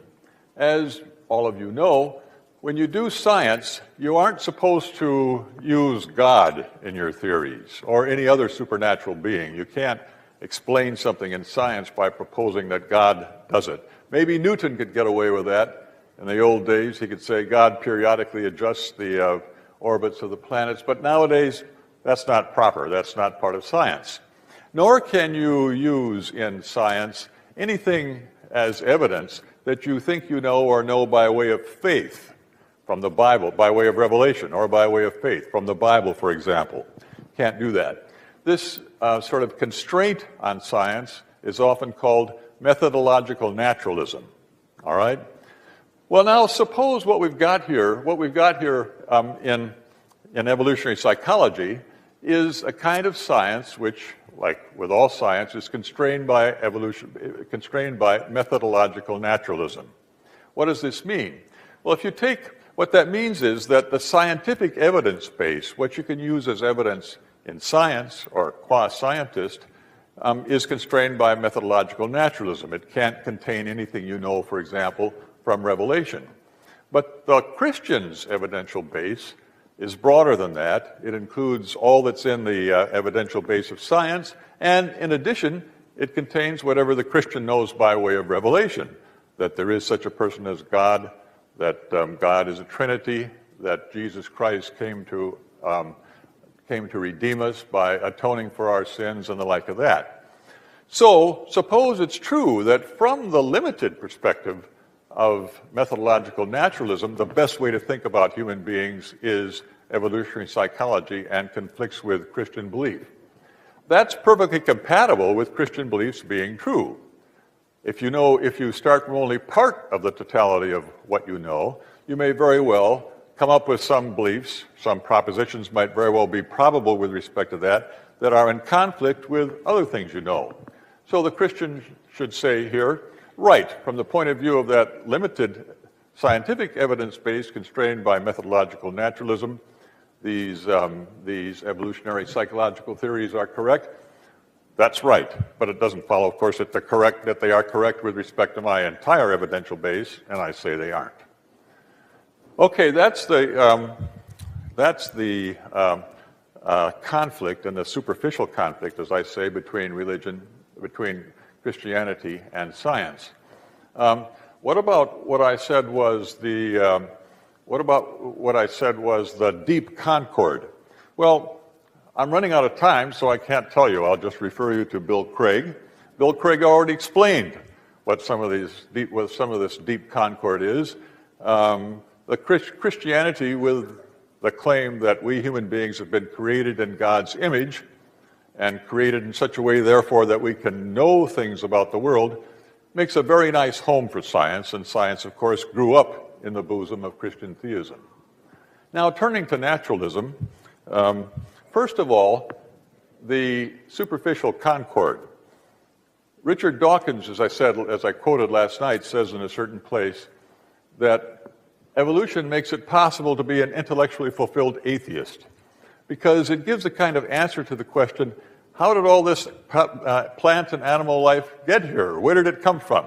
As all of you know, when you do science, you aren't supposed to use God in your theories or any other supernatural being. You can't explain something in science by proposing that God does it. Maybe Newton could get away with that. In the old days, he could say God periodically adjusts the orbits of the planets, but nowadays, that's not proper. That's not part of science. Nor can you use in science anything as evidence that you think you know or know by way of faith from the Bible, by way of revelation, or by way of faith from the Bible, for example. Can't do that. This sort of constraint on science is often called methodological naturalism. All right? Well, now suppose what we've got here in evolutionary psychology is a kind of science which, like with all science, is constrained by methodological naturalism. What does this mean? Well, what that means is that the scientific evidence base, what you can use as evidence in science or qua-scientist, is constrained by methodological naturalism. It can't contain anything you know, for example, from revelation. But the Christian's evidential base is broader than that. It includes all that's in the evidential base of science, and in addition, it contains whatever the Christian knows by way of revelation, that there is such a person as God, that God is a Trinity, that Jesus Christ came to redeem us by atoning for our sins and the like of that. So, suppose it's true that from the limited perspective of methodological naturalism, the best way to think about human beings is evolutionary psychology and conflicts with Christian belief. That's perfectly compatible with Christian beliefs being true. If you start from only part of the totality of what you know, you may very well come up with some beliefs, some propositions might very well be probable with respect to that are in conflict with other things you know. So the Christian should say here, right, from the point of view of that limited scientific evidence base constrained by methodological naturalism, these evolutionary psychological theories are correct. That's right, but it doesn't follow, of course, that they are correct with respect to my entire evidential base, and I say they aren't. Okay, that's the conflict and the superficial conflict, as I say, between Christianity and science. What about what I said was the deep concord Well, I'm running out of time, so I can't tell you. I'll just refer you to Bill Craig. Bill Craig already explained what some of this deep concord is. The Christianity with the claim that we human beings have been created in God's image and created in such a way, therefore, that we can know things about the world makes a very nice home for science, and science, of course, grew up in the bosom of Christian theism. Now, turning to naturalism, first of all, the superficial concord. Richard Dawkins, as I quoted last night, says in a certain place that evolution makes it possible to be an intellectually fulfilled atheist because it gives a kind of answer to the question, how did all this plant and animal life get here? Where did it come from?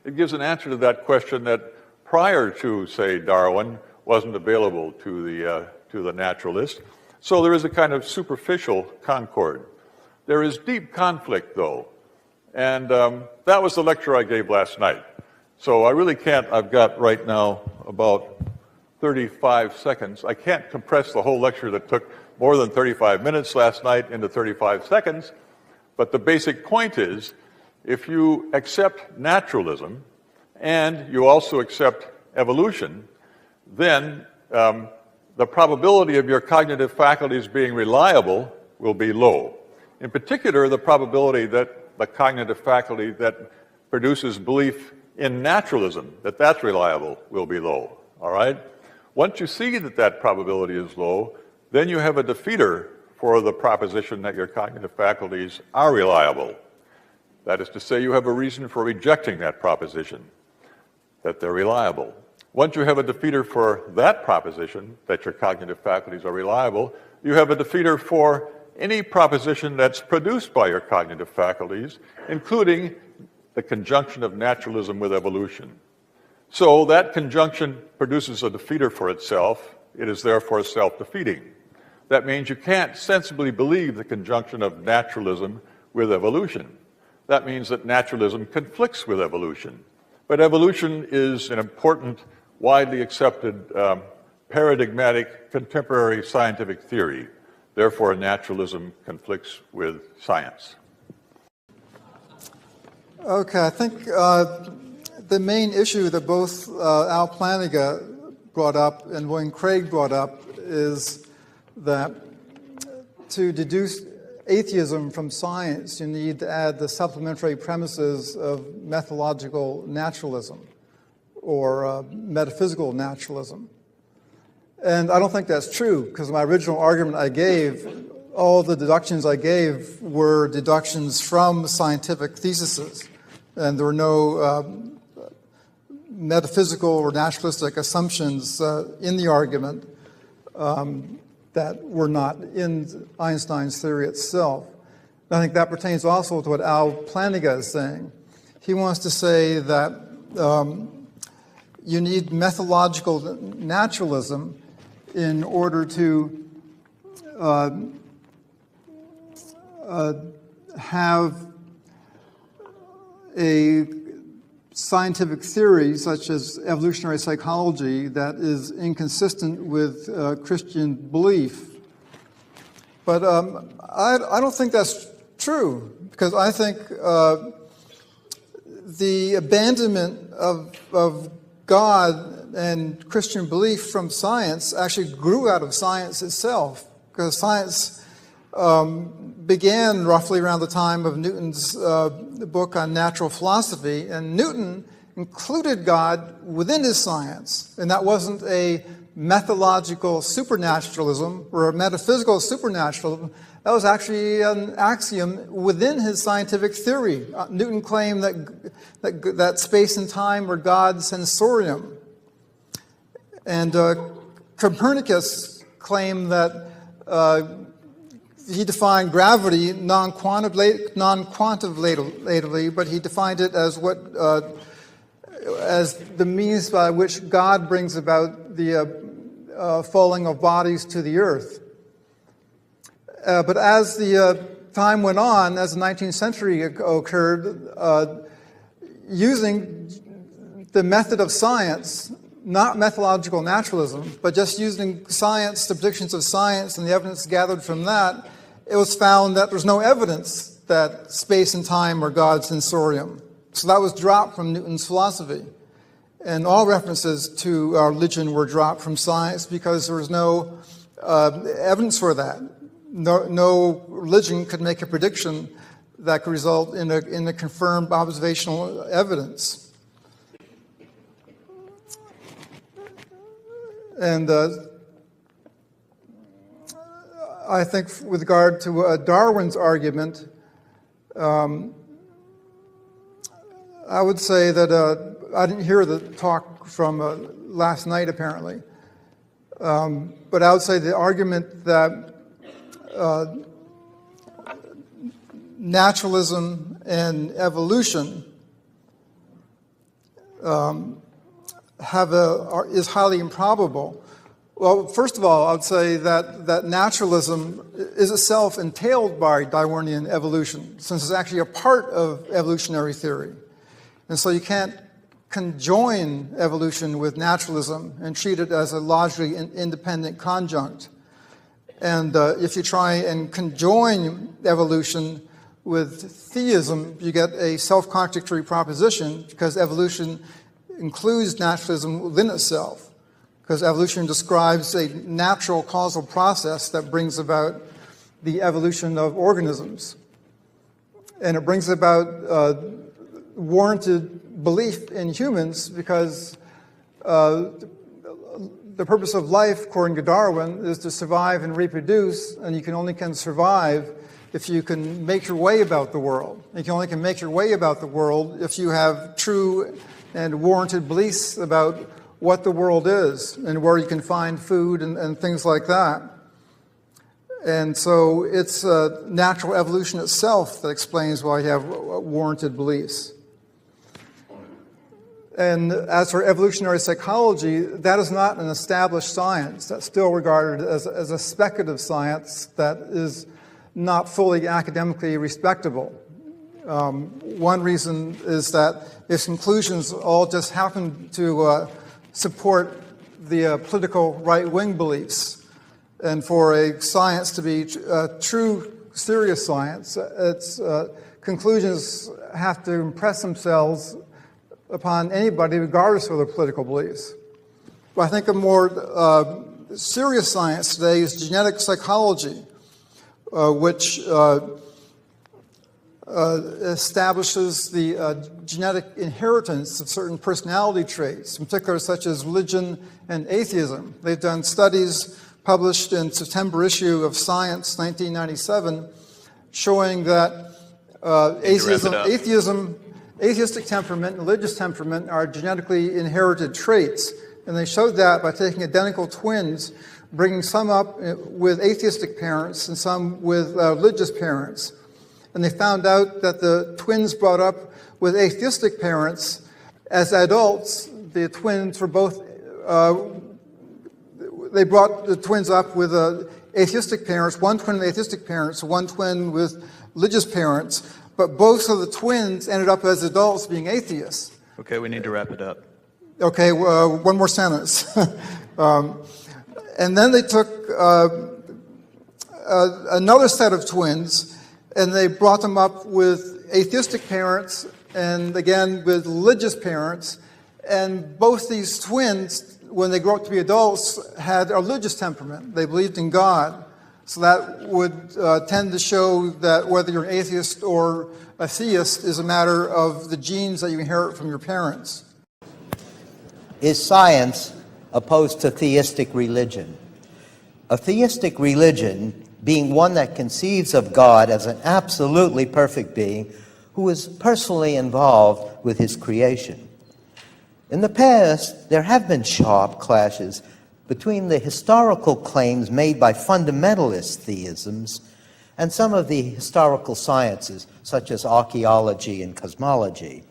It gives an answer to that question that prior to, say, Darwin, wasn't available to the naturalist. So there is a kind of superficial concord. There is deep conflict, though. And that was the lecture I gave last night. So I really can't, I've got right now about 35 seconds. I can't compress the whole lecture that took more than 35 minutes last night into 35 seconds. But the basic point is, if you accept naturalism and you also accept evolution, then the probability of your cognitive faculties being reliable will be low. In particular, the probability that the cognitive faculty that produces belief in naturalism, that's reliable, will be low, all right? Once you see that probability is low, then you have a defeater for the proposition that your cognitive faculties are reliable. That is to say, you have a reason for rejecting that proposition, that they're reliable. Once you have a defeater for that proposition, that your cognitive faculties are reliable, you have a defeater for any proposition that's produced by your cognitive faculties, including the conjunction of naturalism with evolution. So that conjunction produces a defeater for itself. It is therefore self-defeating. That means you can't sensibly believe the conjunction of naturalism with evolution. That means that naturalism conflicts with evolution. But evolution is an important, widely accepted, paradigmatic, contemporary scientific theory. Therefore, naturalism conflicts with science. Okay, I think the main issue that both Al Plantinga brought up and William Craig brought up is that to deduce atheism from science, you need to add the supplementary premises of methodological naturalism or metaphysical naturalism. And I don't think that's true, because my original argument I gave, all the deductions I gave were deductions from scientific theses, and there were no metaphysical or naturalistic assumptions in the argument that were not in Einstein's theory itself. And I think that pertains also to what Al Plantinga is saying. He wants to say that you need methodological naturalism in order to have a scientific theory such as evolutionary psychology that is inconsistent with Christian belief. But I don't think that's true, because I think the abandonment of God and Christian belief from science actually grew out of science itself, because science began roughly around the time of Newton's book on natural philosophy, and Newton included God within his science, and that wasn't a methodological supernaturalism or a metaphysical supernaturalism. That was actually an axiom within his scientific theory. Newton claimed that space and time were God's sensorium. And Copernicus claimed that he defined gravity non-quantitatively, but he defined it as as the means by which God brings about the falling of bodies to the earth. But as the time went on, as the 19th century occurred, using the method of science, not methodological naturalism, but just using science, the predictions of science and the evidence gathered from that, it was found that there's no evidence that space and time are God's sensorium. So that was dropped from Newton's philosophy. And all references to religion were dropped from science because there was no evidence for that. No religion could make a prediction that could result in a confirmed observational evidence. And I think with regard to Darwin's argument, I would say that I didn't hear the talk from last night, apparently. But I would say the argument that naturalism and evolution is highly improbable. Well, first of all, I would say that naturalism is itself entailed by Darwinian evolution, since it's actually a part of evolutionary theory. And so you can't conjoin evolution with naturalism and treat it as a largely independent conjunct. And if you try and conjoin evolution with theism, you get a self-contradictory proposition, because evolution includes naturalism within itself, because evolution describes a natural causal process that brings about the evolution of organisms. And it brings about warranted belief in humans, because the purpose of life, according to Darwin, is to survive and reproduce, and you only can survive if you can make your way about the world. You only can make your way about the world if you have true and warranted beliefs about what the world is and where you can find food and things like that. And so it's natural evolution itself that explains why you have warranted beliefs. And as for evolutionary psychology, that is not an established science. That's still regarded as a speculative science that is not fully academically respectable. One reason is that its conclusions all just happen to support the political right-wing beliefs. And for a science to be true, serious science, its conclusions have to impress themselves upon anybody, regardless of their political beliefs. But I think a more serious science today is genetic psychology, which establishes the genetic inheritance of certain personality traits, in particular such as religion and atheism. They've done studies published in September issue of Science, 1997, showing that atheistic temperament and religious temperament are genetically inherited traits. And they showed that by taking identical twins, bringing some up with atheistic parents and some with religious parents. And they found out that the twins brought up with atheistic parents, as adults, the twins were both, they brought the twins up with atheistic parents, one twin with atheistic parents, one twin with religious parents, but both of the twins ended up as adults being atheists. Okay, we need to wrap it up. Okay, one more sentence. And then they took another set of twins, and they brought them up with atheistic parents, and again with religious parents, and both these twins, when they grew up to be adults, had a religious temperament. They believed in God. So that would tend to show that whether you're an atheist or a theist is a matter of the genes that you inherit from your parents. Is science opposed to theistic religion? A theistic religion being one that conceives of God as an absolutely perfect being who is personally involved with his creation. In the past, there have been sharp clashes between the historical claims made by fundamentalist theisms and some of the historical sciences, such as archaeology and cosmology.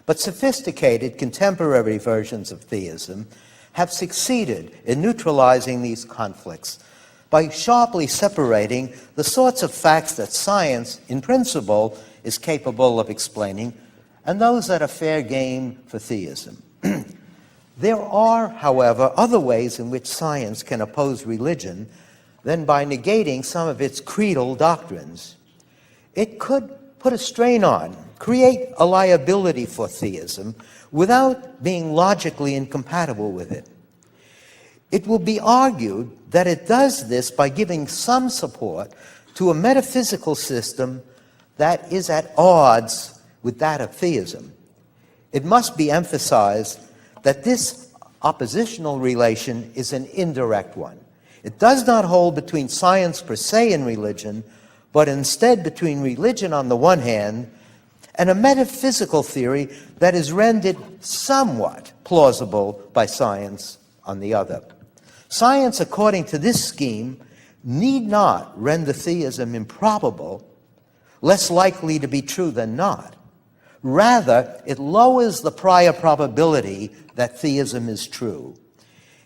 But sophisticated contemporary versions of theism have succeeded in neutralizing these conflicts by sharply separating the sorts of facts that science, in principle, is capable of explaining and those that are fair game for theism. There are, however, other ways in which science can oppose religion than by negating some of its creedal doctrines. It could put a strain on, create a liability for theism without being logically incompatible with it. It will be argued that it does this by giving some support to a metaphysical system that is at odds with that of theism. It must be emphasized that this oppositional relation is an indirect one. It does not hold between science per se and religion, but instead between religion on the one hand and a metaphysical theory that is rendered somewhat plausible by science on the other. Science, according to this scheme, need not render theism improbable, less likely to be true than not. Rather, it lowers the prior probability that theism is true,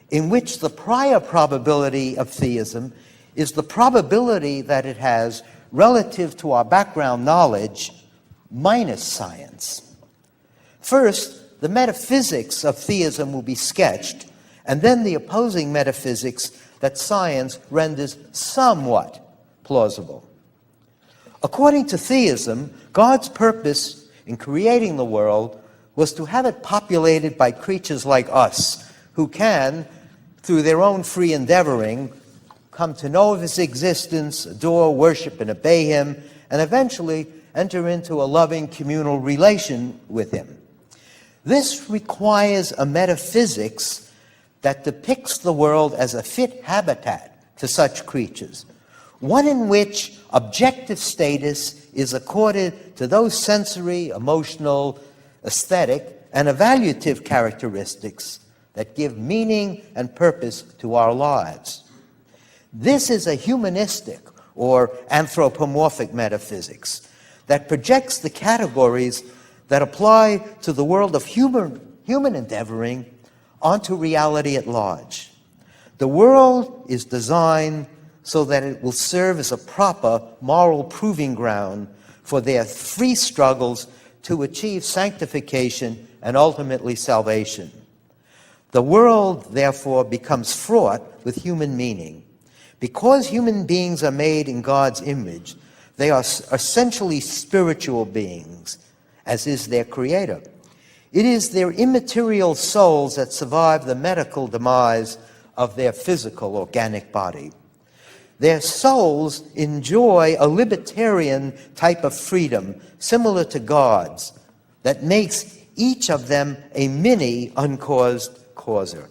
in which the prior probability of theism is the probability that it has relative to our background knowledge minus science. First, the metaphysics of theism will be sketched, and then the opposing metaphysics that science renders somewhat plausible. According to theism, God's purpose in creating the world was to have it populated by creatures like us, who can, through their own free endeavoring, come to know of his existence, adore, worship, and obey him, and eventually enter into a loving communal relation with him. This requires a metaphysics that depicts the world as a fit habitat to such creatures, one in which objective status is accorded to those sensory, emotional, aesthetic, and evaluative characteristics that give meaning and purpose to our lives. This is a humanistic or anthropomorphic metaphysics that projects the categories that apply to the world of human endeavoring onto reality at large. The world is designed so that it will serve as a proper moral proving ground for their free struggles to achieve sanctification and ultimately salvation. The world, therefore, becomes fraught with human meaning. Because human beings are made in God's image, they are essentially spiritual beings, as is their Creator. It is their immaterial souls that survive the medical demise of their physical, organic body. Their souls enjoy a libertarian type of freedom, similar to God's, that makes each of them a mini uncaused causer,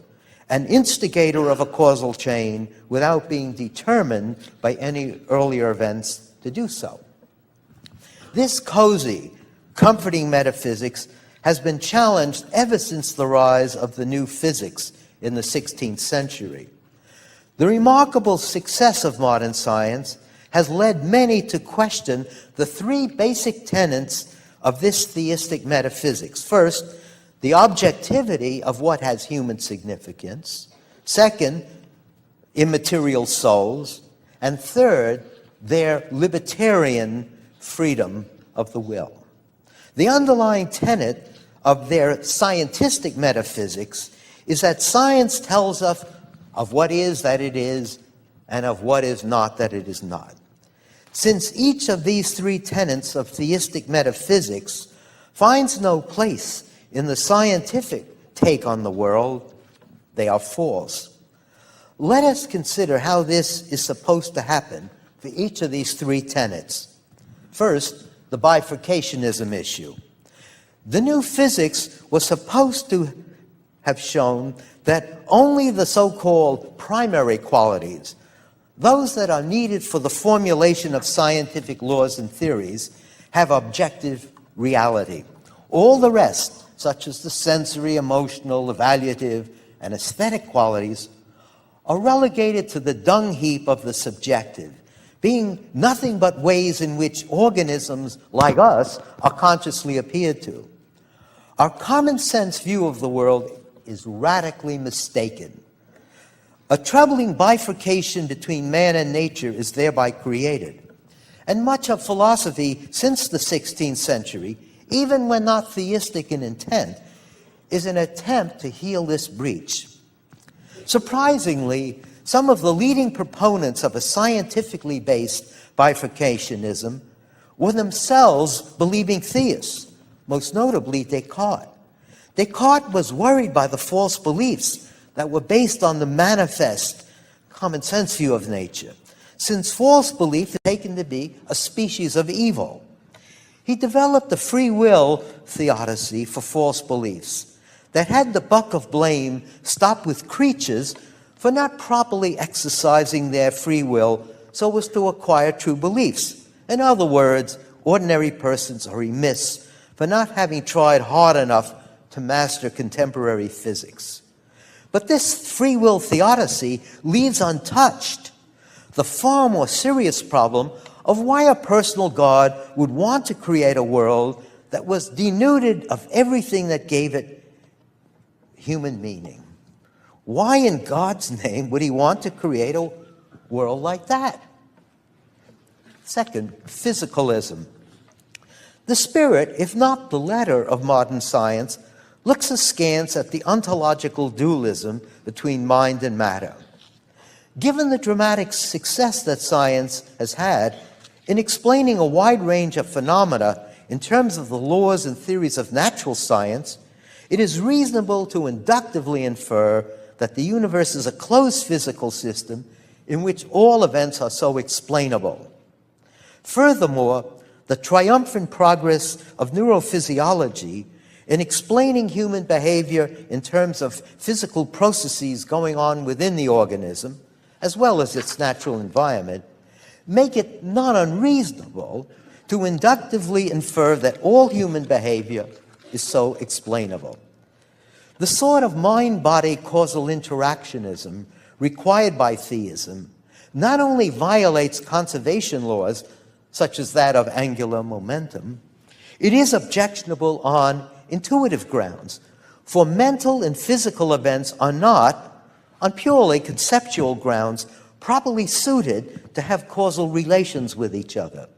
an instigator of a causal chain without being determined by any earlier events to do so. This cozy, comforting metaphysics has been challenged ever since the rise of the new physics in the 16th century. The remarkable success of modern science has led many to question the three basic tenets of this theistic metaphysics. First, the objectivity of what has human significance. Second, immaterial souls. And third, their libertarian freedom of the will. The underlying tenet of their scientistic metaphysics is that science tells us of what is that it is, and of what is not that it is not. Since each of these three tenets of theistic metaphysics finds no place in the scientific take on the world, they are false. Let us consider how this is supposed to happen for each of these three tenets. First, the bifurcationism issue. The new physics was supposed to have shown that only the so-called primary qualities, those that are needed for the formulation of scientific laws and theories, have objective reality. All the rest, such as the sensory, emotional, evaluative, and aesthetic qualities, are relegated to the dung heap of the subjective, being nothing but ways in which organisms like us are consciously appeared to. Our common sense view of the world is radically mistaken. A troubling bifurcation between man and nature is thereby created. And much of philosophy since the 16th century, even when not theistic in intent, is an attempt to heal this breach. Surprisingly, some of the leading proponents of a scientifically based bifurcationism were themselves believing theists, most notably Descartes. Descartes was worried by the false beliefs that were based on the manifest common sense view of nature, since false belief is taken to be a species of evil. He developed a free will theodicy for false beliefs that had the buck of blame stop with creatures for not properly exercising their free will so as to acquire true beliefs. In other words, ordinary persons are remiss for not having tried hard enough to master contemporary physics. But this free will theodicy leaves untouched the far more serious problem of why a personal God would want to create a world that was denuded of everything that gave it human meaning. Why in God's name would he want to create a world like that? Second, physicalism. The spirit, if not the letter, of modern science looks askance at the ontological dualism between mind and matter. Given the dramatic success that science has had in explaining a wide range of phenomena in terms of the laws and theories of natural science, it is reasonable to inductively infer that the universe is a closed physical system in which all events are so explainable. Furthermore, the triumphant progress of neurophysiology in explaining human behavior in terms of physical processes going on within the organism, as well as its natural environment, make it not unreasonable to inductively infer that all human behavior is so explainable. The sort of mind-body causal interactionism required by theism not only violates conservation laws, such as that of angular momentum, it is objectionable on intuitive grounds, for mental and physical events are not, on purely conceptual grounds, properly suited to have causal relations with each other.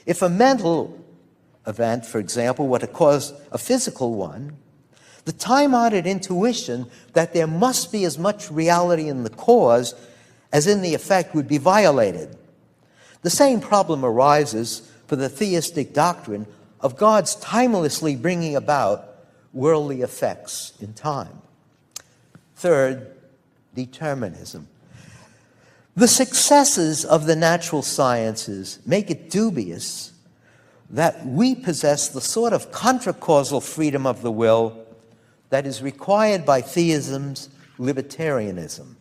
If a mental event, for example, were to cause a physical one, the time-honored intuition that there must be as much reality in the cause as in the effect would be violated. The same problem arises for the theistic doctrine of God's timelessly bringing about worldly effects in time. Third, determinism. The successes of the natural sciences make it dubious that we possess the sort of contra-causal freedom of the will that is required by theism's libertarianism.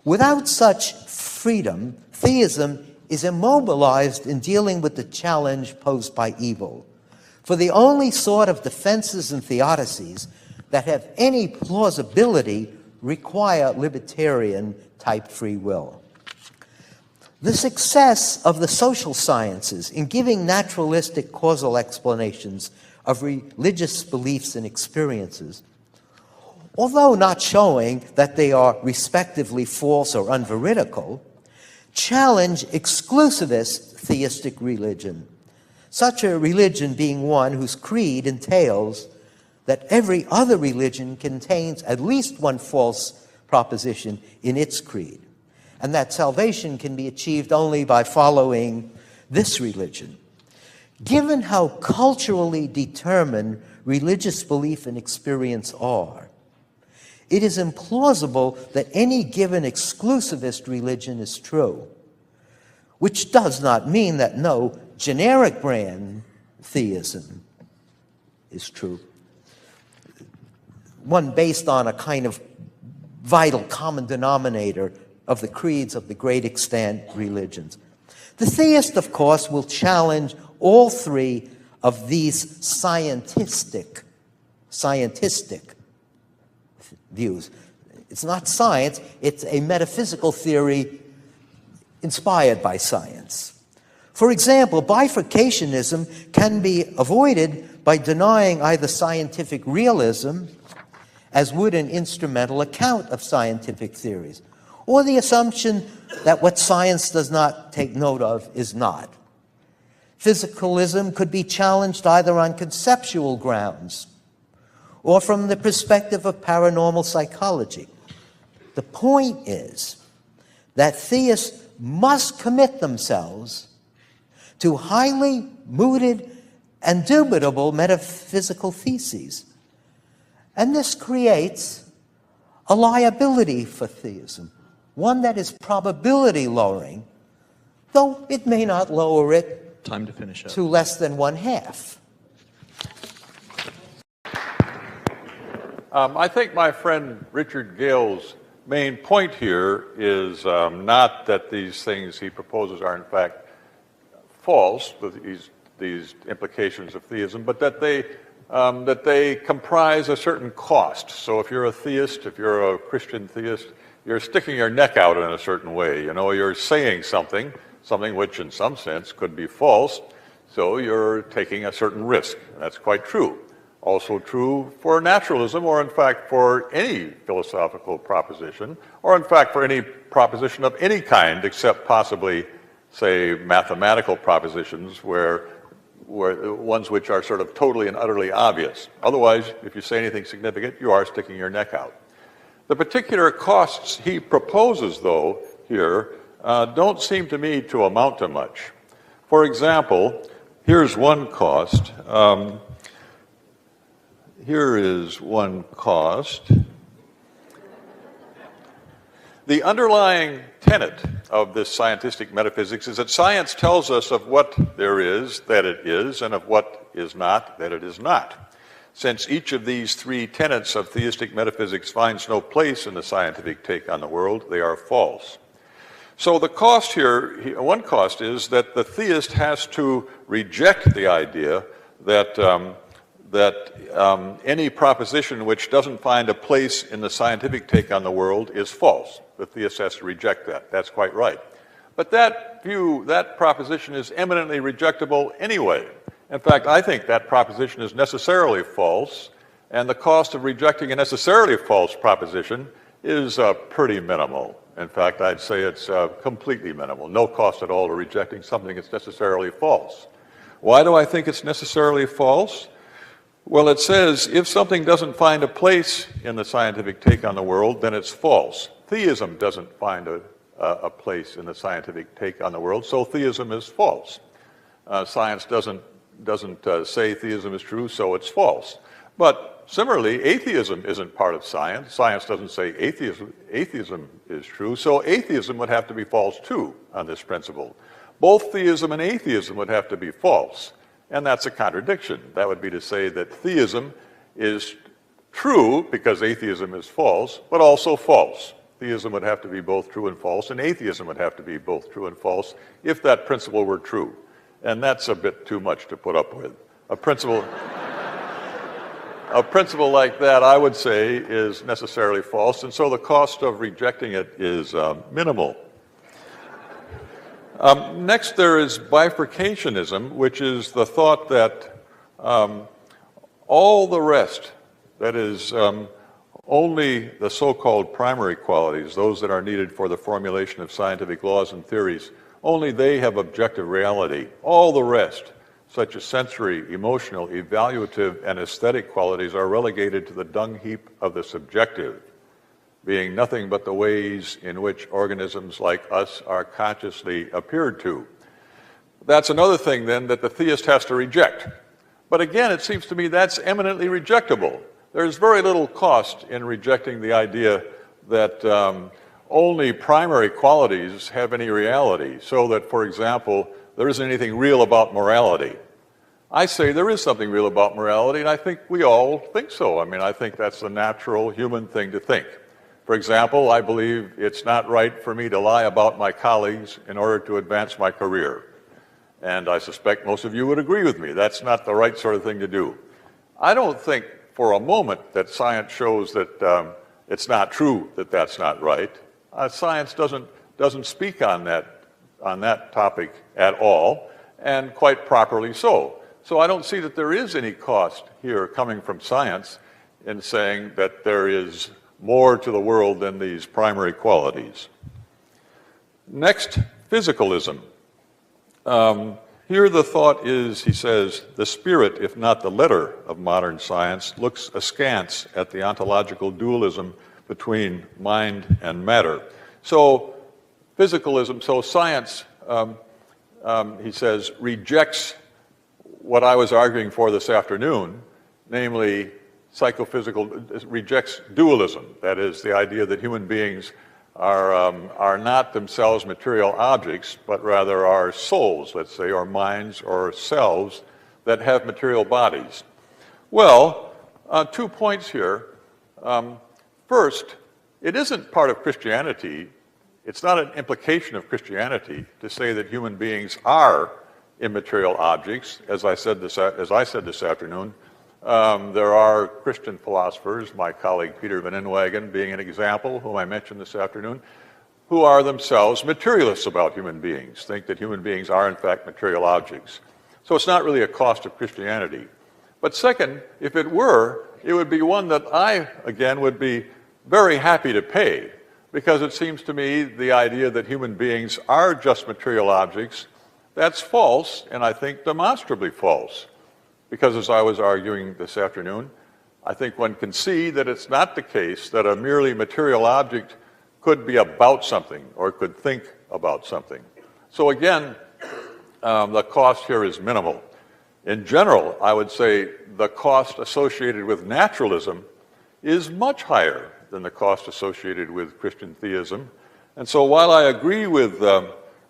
Without such freedom, theism is immobilized in dealing with the challenge posed by evil. For the only sort of defenses and theodicies that have any plausibility require libertarian-type free will. The success of the social sciences in giving naturalistic causal explanations of religious beliefs and experiences, although not showing that they are respectively false or unveridical, challenge exclusivist theistic religion, such a religion being one whose creed entails that every other religion contains at least one false proposition in its creed, and that salvation can be achieved only by following this religion. Given how culturally determined religious belief and experience are, it is implausible that any given exclusivist religion is true, which does not mean that no generic brand theism is true, one based on a kind of vital common denominator of the creeds of the great extant religions. The theist, of course, will challenge all three of these scientistic views. It's not science, it's a metaphysical theory inspired by science. For example, bifurcationism can be avoided by denying either scientific realism, as would an instrumental account of scientific theories, or the assumption that what science does not take note of is not. Physicalism could be challenged either on conceptual grounds or from the perspective of paranormal psychology. The point is that theists must commit themselves to highly mooted and dubitable metaphysical theses. And this creates a liability for theism, one that is probability lowering, though it may not lower it Time to finish up. to less than 1/2. I think my friend Richard Gale's main point here is not that these things he proposes are in fact false, these implications of theism, but that they comprise a certain cost. So if you're a theist, if you're a Christian theist, you're sticking your neck out in a certain way. You know, you're saying something which in some sense could be false, so you're taking a certain risk. That's quite true. Also true for naturalism, or in fact for any philosophical proposition, or in fact for any proposition of any kind, except possibly, say, mathematical propositions where ones which are sort of totally and utterly obvious. Otherwise, if you say anything significant, you are sticking your neck out. The particular costs he proposes, though, here, don't seem to me to amount to much. For example, here's one cost. Here is one cost. The underlying tenet of this scientific metaphysics is that science tells us of what there is, that it is, and of what is not, that it is not. Since each of these three tenets of theistic metaphysics finds no place in the scientific take on the world, they are false. So the cost here, one cost is that the theist has to reject the idea that any proposition which doesn't find a place in the scientific take on the world is false. The theist has to reject that. That's quite right. But that view, that proposition is eminently rejectable anyway. In fact, I think that proposition is necessarily false, and the cost of rejecting a necessarily false proposition is pretty minimal. In fact, I'd say it's completely minimal. No cost at all to rejecting something that's necessarily false. Why do I think it's necessarily false? Well, it says if something doesn't find a place in the scientific take on the world, then it's false. Theism doesn't find a place in the scientific take on the world, so theism is false. Science doesn't say theism is true, so it's false. But similarly, atheism isn't part of science. Science doesn't say atheism is true, so atheism would have to be false too on this principle. Both theism and atheism would have to be false. And that's a contradiction. That would be to say that theism is true because atheism is false, but also false. Theism would have to be both true and false, and atheism would have to be both true and false if that principle were true. And that's a bit too much to put up with. A principle like that, I would say, is necessarily false, and so the cost of rejecting it is minimal. Next, there is bifurcationism, which is the thought that all the rest, that is, only the so-called primary qualities, those that are needed for the formulation of scientific laws and theories, only they have objective reality. All the rest, such as sensory, emotional, evaluative, and aesthetic qualities, are relegated to the dung heap of the subjective, being nothing but the ways in which organisms like us are consciously appeared to. That's another thing, then, that the theist has to reject. But again, it seems to me that's eminently rejectable. There's very little cost in rejecting the idea that only primary qualities have any reality, so that, for example, there isn't anything real about morality. I say there is something real about morality, and I think we all think so. I mean, I think that's the natural human thing to think. For example, I believe it's not right for me to lie about my colleagues in order to advance my career. And I suspect most of you would agree with me. That's not the right sort of thing to do. I don't think for a moment that science shows that it's not true that that's not right. Science doesn't speak on that topic at all, and quite properly so. So I don't see that there is any cost here coming from science in saying that there is more to the world than these primary qualities. Next, physicalism. Here the thought is, he says, the spirit, if not the letter, of modern science looks askance at the ontological dualism between mind and matter. So physicalism, so science, he says, rejects what I was arguing for this afternoon, namely psychophysical, rejects dualism. That is, the idea that human beings are not themselves material objects, but rather are souls, let's say, or minds or selves that have material bodies. Well, 2 points here. First, it isn't part of Christianity, it's not an implication of Christianity to say that human beings are immaterial objects. As I said this afternoon, there are Christian philosophers, my colleague Peter Van Inwagen being an example, whom I mentioned this afternoon, who are themselves materialists about human beings, think that human beings are in fact material objects. So it's not really a cost of Christianity. But second, if it were, it would be one that I, again, would be very happy to pay, because it seems to me the idea that human beings are just material objects, that's false, and I think demonstrably false. Because as I was arguing this afternoon, I think one can see that it's not the case that a merely material object could be about something or could think about something. So again, the cost here is minimal. In general, I would say the cost associated with naturalism is much higher than the cost associated with Christian theism. And so while I agree with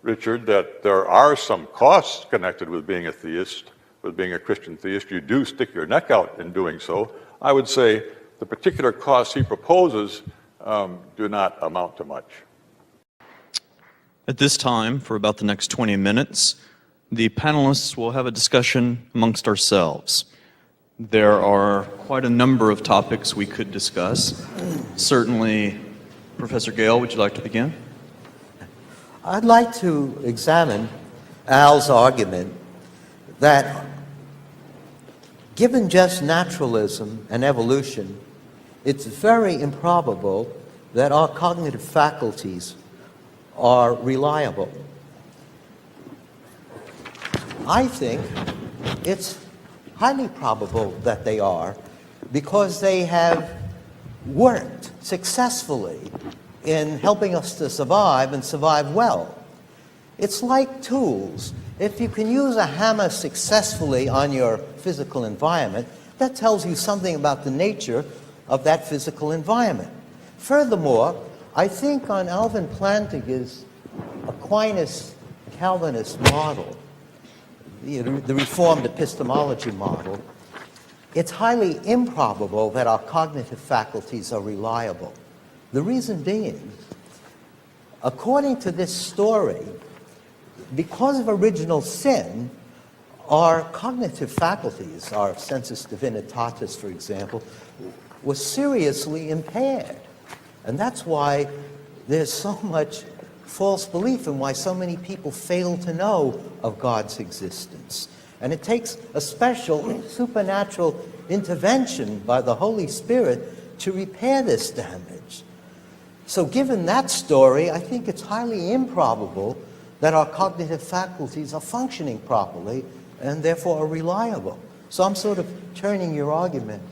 Richard that there are some costs connected with being a theist, with being a Christian theist, you do stick your neck out in doing so, I would say the particular costs he proposes do not amount to much. At this time, for about the next 20 minutes, the panelists will have a discussion amongst ourselves. There are quite a number of topics we could discuss. Certainly, Professor Gale, would you like to begin? I'd like to examine Al's argument that given just naturalism and evolution, it's very improbable that our cognitive faculties are reliable. I think it's highly probable that they are, because they have worked successfully in helping us to survive and survive well. It's like tools. If you can use a hammer successfully on your physical environment, that tells you something about the nature of that physical environment. Furthermore, I think on Alvin Plantinga's Aquinas-Calvinist model, the Reformed epistemology model, it's highly improbable that our cognitive faculties are reliable. The reason being, according to this story, because of original sin, our cognitive faculties, our sensus divinitatis, for example, was seriously impaired. And that's why there's so much false belief and why so many people fail to know of God's existence. And it takes a special supernatural intervention by the Holy Spirit to repair this damage. So given that story, I think it's highly improbable that our cognitive faculties are functioning properly and therefore are reliable. So I'm sort of turning your argument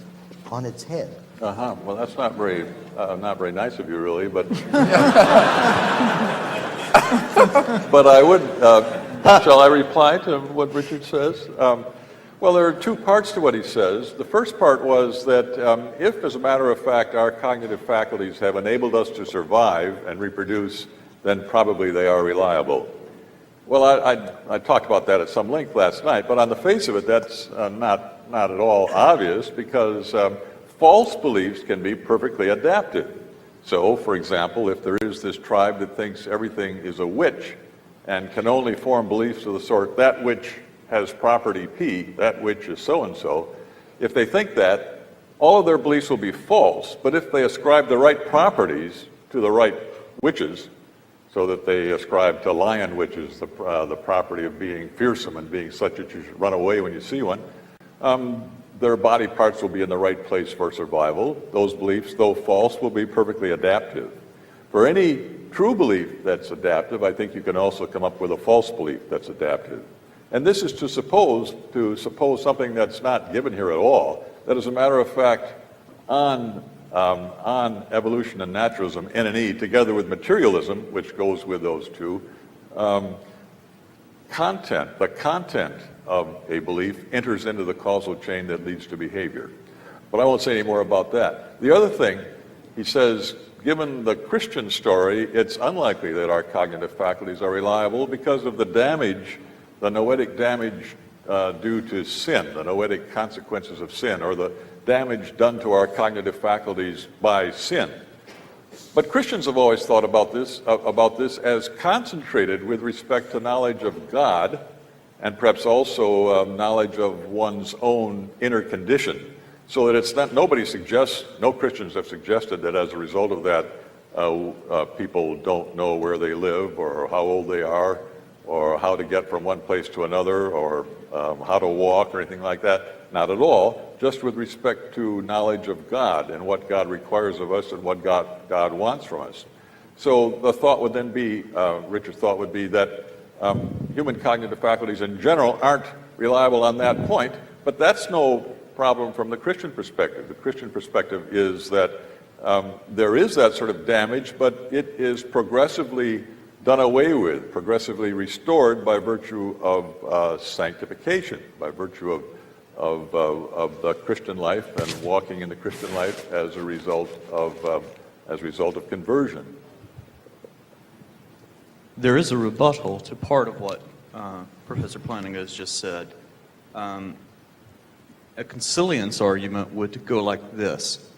on its head. Well, that's not very nice of you, really, but but I would. Shall I reply to what Richard says? Well, there are two parts to what he says. The first part was that if, as a matter of fact, our cognitive faculties have enabled us to survive and reproduce, then probably they are reliable. Well, I talked about that at some length last night, but on the face of it, that's not at all obvious, because false beliefs can be perfectly adaptive. So, for example, if there is this tribe that thinks everything is a witch and can only form beliefs of the sort, that which has property P, that which is so-and-so, if they think that, all of their beliefs will be false. But if they ascribe the right properties to the right witches, so that they ascribe to lion witches the property of being fearsome and being such that you should run away when you see one, their body parts will be in the right place for survival. Those beliefs, though false, will be perfectly adaptive. For any true belief that's adaptive, I think you can also come up with a false belief that's adaptive. And this is to suppose something that's not given here at all, that as a matter of fact, on evolution and naturalism, N&E, together with materialism, which goes with those two, the content of a belief enters into the causal chain that leads to behavior. But I won't say any more about that. The other thing, he says, given the Christian story, it's unlikely that our cognitive faculties are reliable because of the damage, the noetic damage due to sin, the noetic consequences of sin, or the damage done to our cognitive faculties by sin. But Christians have always thought about this as concentrated with respect to knowledge of God, and perhaps also knowledge of one's own inner condition. So that it's not, no Christians have suggested that as a result of that, people don't know where they live or how old they are or how to get from one place to another or how to walk or anything like that. Not at all, just with respect to knowledge of God and what God requires of us and what God wants from us. So the thought would then be, Richard's thought would be that human cognitive faculties in general aren't reliable on that point, but that's no problem from the Christian perspective. The Christian perspective is that there is that sort of damage, but it is progressively done away with, progressively restored by virtue of sanctification, by virtue of the Christian life and walking in the Christian life as a result of conversion. There is a rebuttal to part of what Professor Plantinga has just said. A consilience argument would go like this.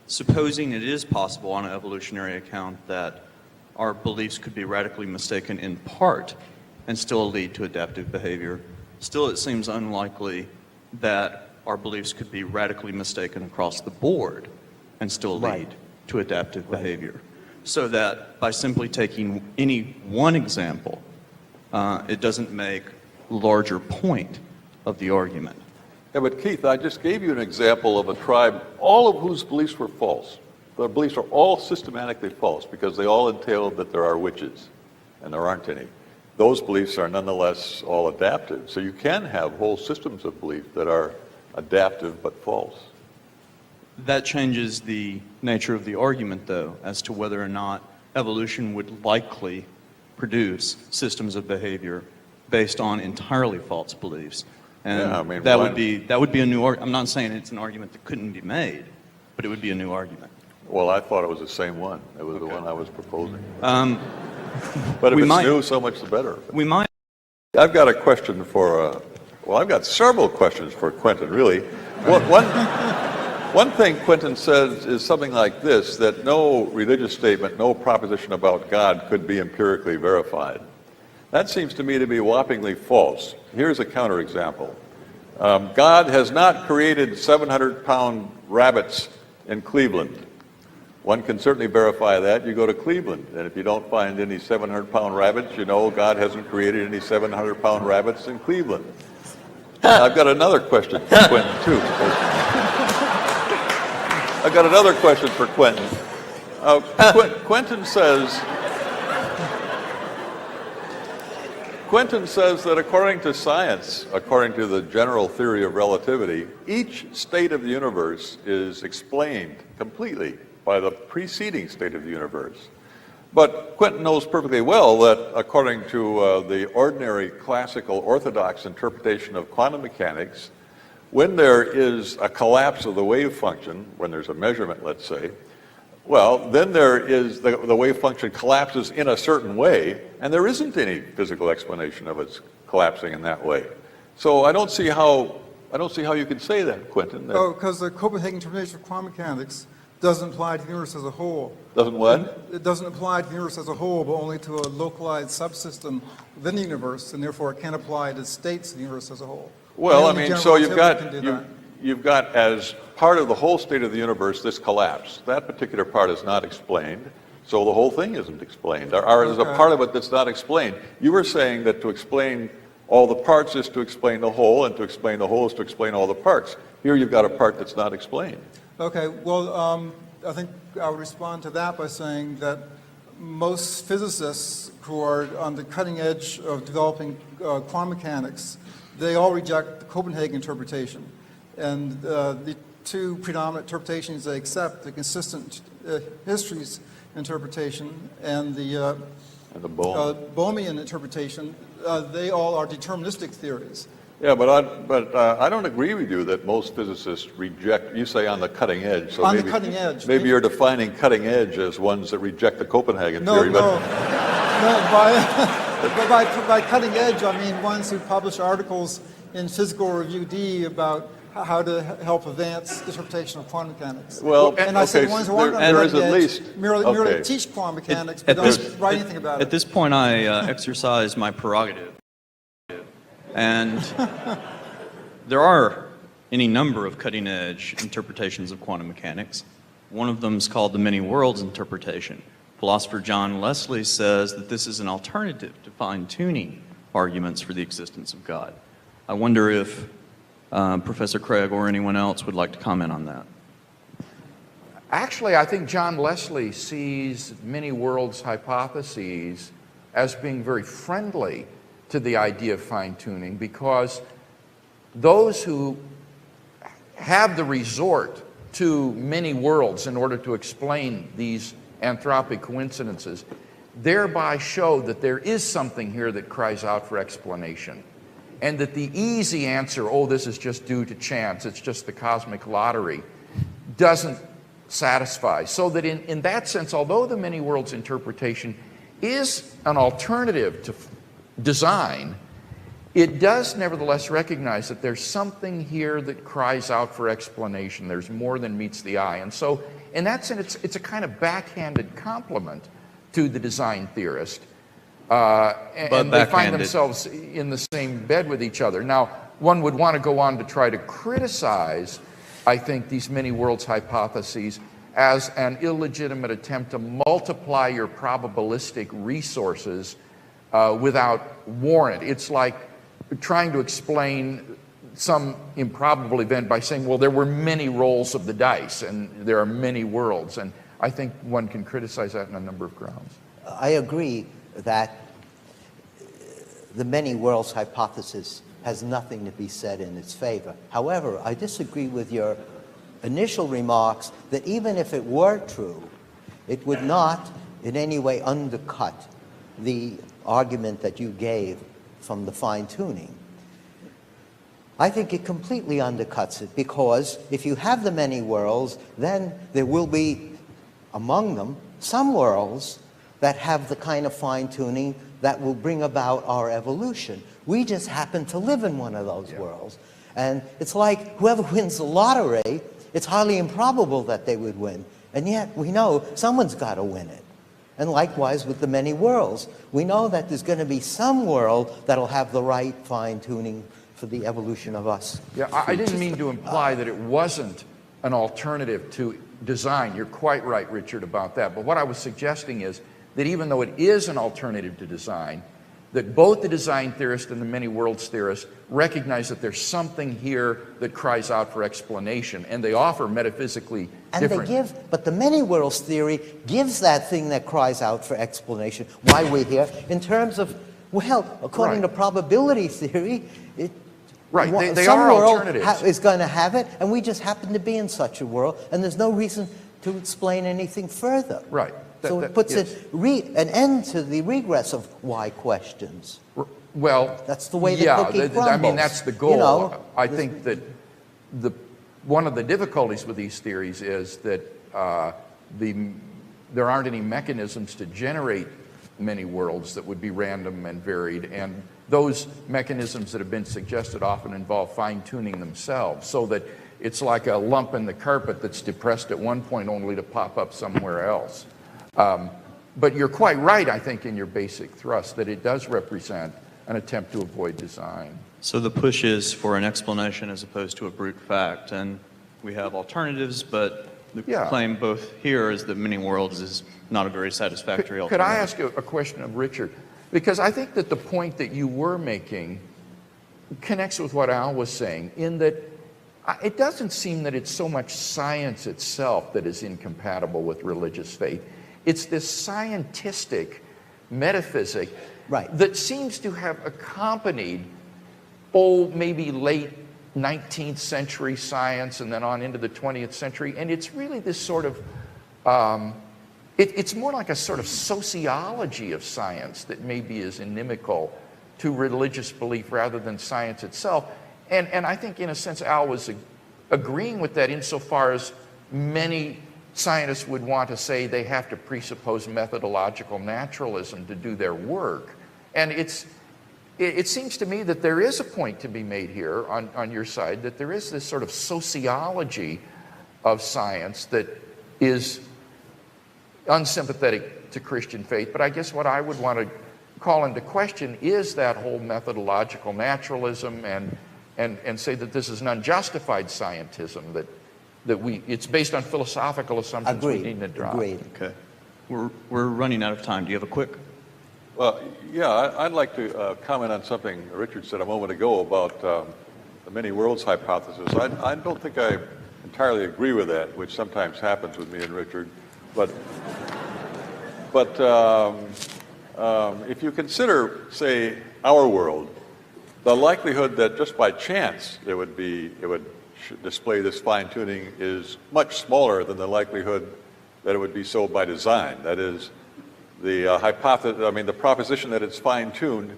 Supposing it is possible on an evolutionary account that our beliefs could be radically mistaken in part and still lead to adaptive behavior, still it seems unlikely that our beliefs could be radically mistaken across the board and still lead to adaptive behavior. So that by simply taking any one example, it doesn't make larger point of the argument. Yeah, but Keith, I just gave you an example of a tribe, all of whose beliefs were false. The beliefs are all systematically false because they all entail that there are witches, and there aren't any. Those beliefs are nonetheless all adaptive. So you can have whole systems of belief that are adaptive but false. That changes the nature of the argument, though, as to whether or not evolution would likely produce systems of behavior based on entirely false beliefs. And yeah, I mean, that would be a new argument. I'm not saying it's an argument that couldn't be made, but it would be a new argument. Well, I thought it was the same one. It was the one I was proposing. We But if it's might- new, so much the better. We might. I've got a question for, well, I've got several questions for Quentin, really. One thing Quentin says is something like this, that no religious statement, no proposition about God could be empirically verified. That seems to me to be whoppingly false. Here's a counterexample. God has not created 700-pound rabbits in Cleveland. One can certainly verify that. You go to Cleveland, and if you don't find any 700-pound rabbits, you know God hasn't created any 700-pound rabbits in Cleveland. I've got another question for Quentin, too. I've got another question for Quentin. Quentin says that according to science, according to the general theory of relativity, each state of the universe is explained completely by the preceding state of the universe. But Quentin knows perfectly well that according to the ordinary classical orthodox interpretation of quantum mechanics, when there is a collapse of the wave function, when there's a measurement, let's say, well, then there is the wave function collapses in a certain way, and there isn't any physical explanation of its collapsing in that way. So I don't see how you can say that, Quentin. Oh, because the Copenhagen interpretation of quantum mechanics doesn't apply to the universe as a whole. Doesn't what? It doesn't apply to the universe as a whole, but only to a localized subsystem within the universe, and therefore it can't apply to states of the universe as a whole. Well, I Only mean, general so you've got as part of the whole state of the universe this collapse. That particular part is not explained, so the whole thing isn't explained. Or there's a part of it that's not explained. You were saying that to explain all the parts is to explain the whole, and to explain the whole is to explain all the parts. Here you've got a part that's not explained. Okay, well, I think I would respond to that by saying that most physicists who are on the cutting edge of developing quantum mechanics, they all reject the Copenhagen interpretation. And the two predominant interpretations they accept, the consistent histories interpretation and the Bohmian interpretation, they all are deterministic theories. Yeah, but I don't agree with you that most physicists reject. You say on the cutting edge. So On maybe, the cutting edge. Maybe you're defining cutting edge as ones that reject the Copenhagen theory. No, by cutting edge, I mean ones who publish articles in Physical Review D about how to help advance the interpretation of quantum mechanics. Well, and I said okay, ones who so aren't on there the is cutting at edge least merely teach quantum mechanics, but don't write anything about it. At this point, I exercise my prerogative. And there are any number of cutting-edge interpretations of quantum mechanics. One of them is called the many worlds interpretation. Philosopher John Leslie says that this is an alternative to fine-tuning arguments for the existence of God. I wonder if Professor Craig or anyone else would like to comment on that. Actually, I think John Leslie sees many worlds hypotheses as being very friendly to the idea of fine-tuning, because those who have the resort to many worlds in order to explain these anthropic coincidences thereby show that there is something here that cries out for explanation, and that the easy answer, oh, this is just due to chance, it's just the cosmic lottery, doesn't satisfy. So that in that sense, although the many worlds interpretation is an alternative to design, it does nevertheless recognize that there's something here that cries out for explanation. There's more than meets the eye. And so in that sense, it's a kind of backhanded compliment to the design theorist. And they find themselves in the same bed with each other. Now, one would want to go on to try to criticize, I think, these many worlds hypotheses as an illegitimate attempt to multiply your probabilistic resources without warrant. It's like trying to explain some improbable event by saying, well, there were many rolls of the dice and there are many worlds. And I think one can criticize that on a number of grounds. I agree that the many worlds hypothesis has nothing to be said in its favor. However, I disagree with your initial remarks that even if it were true, it would not in any way undercut the argument that you gave from the fine-tuning. I think it completely undercuts it, because if you have the many worlds, then there will be among them some worlds that have the kind of fine-tuning that will bring about our evolution. We just happen to live in one of those worlds. And it's like whoever wins the lottery, it's highly improbable that they would win. And yet we know someone's got to win it. And likewise with the many worlds. We know that there's going to be some world that'll have the right fine-tuning for the evolution of us. Yeah, I didn't mean to imply that it wasn't an alternative to design. You're quite right, Richard, about that. But what I was suggesting is that even though it is an alternative to design, that both the design theorist and the many worlds theorist recognize that there's something here that cries out for explanation, and they offer metaphysically different. But the many worlds theory gives that thing that cries out for explanation, why we're here, in terms of, well, according to probability theory, they some are world alternatives. is going to have it, and we just happen to be in such a world, and there's no reason to explain anything further. Right. So it puts an end to the regress of why questions. Well, that's the way the cookie crumbles. I mean, that's the goal. You know, I think that one of the difficulties with these theories is that there aren't any mechanisms to generate many worlds that would be random and varied, and those mechanisms that have been suggested often involve fine-tuning themselves, so that it's like a lump in the carpet that's depressed at one point only to pop up somewhere else. But you're quite right, I think, in your basic thrust, that it does represent an attempt to avoid design. So the push is for an explanation as opposed to a brute fact, and we have alternatives, but the claim both here is that many worlds is not a very satisfactory alternative. Could I ask a question of Richard? Because I think that the point that you were making connects with what Al was saying, in that it doesn't seem that it's so much science itself that is incompatible with religious faith. It's this scientistic metaphysic Right. that seems to have accompanied, maybe late 19th century science and then on into the 20th century. And it's really this sort of, it's more like a sort of sociology of science that maybe is inimical to religious belief rather than science itself. And I think in a sense Al was agreeing with that insofar as many scientists would want to say they have to presuppose methodological naturalism to do their work. And it seems to me that there is a point to be made here on your side, that there is this sort of sociology of science that is unsympathetic to Christian faith. But I guess what I would want to call into question is that whole methodological naturalism and say that this is an unjustified scientism, that it's based on philosophical assumptions we need to drop. Agreed. Okay. We're running out of time. Do you have a quick? Well, yeah, I'd like to comment on something Richard said a moment ago about the many worlds hypothesis. I don't think I entirely agree with that, which sometimes happens with me and Richard. But if you consider, say, our world, the likelihood that just by chance it would display this fine-tuning is much smaller than the likelihood that it would be so by design. That is, the proposition that it's fine-tuned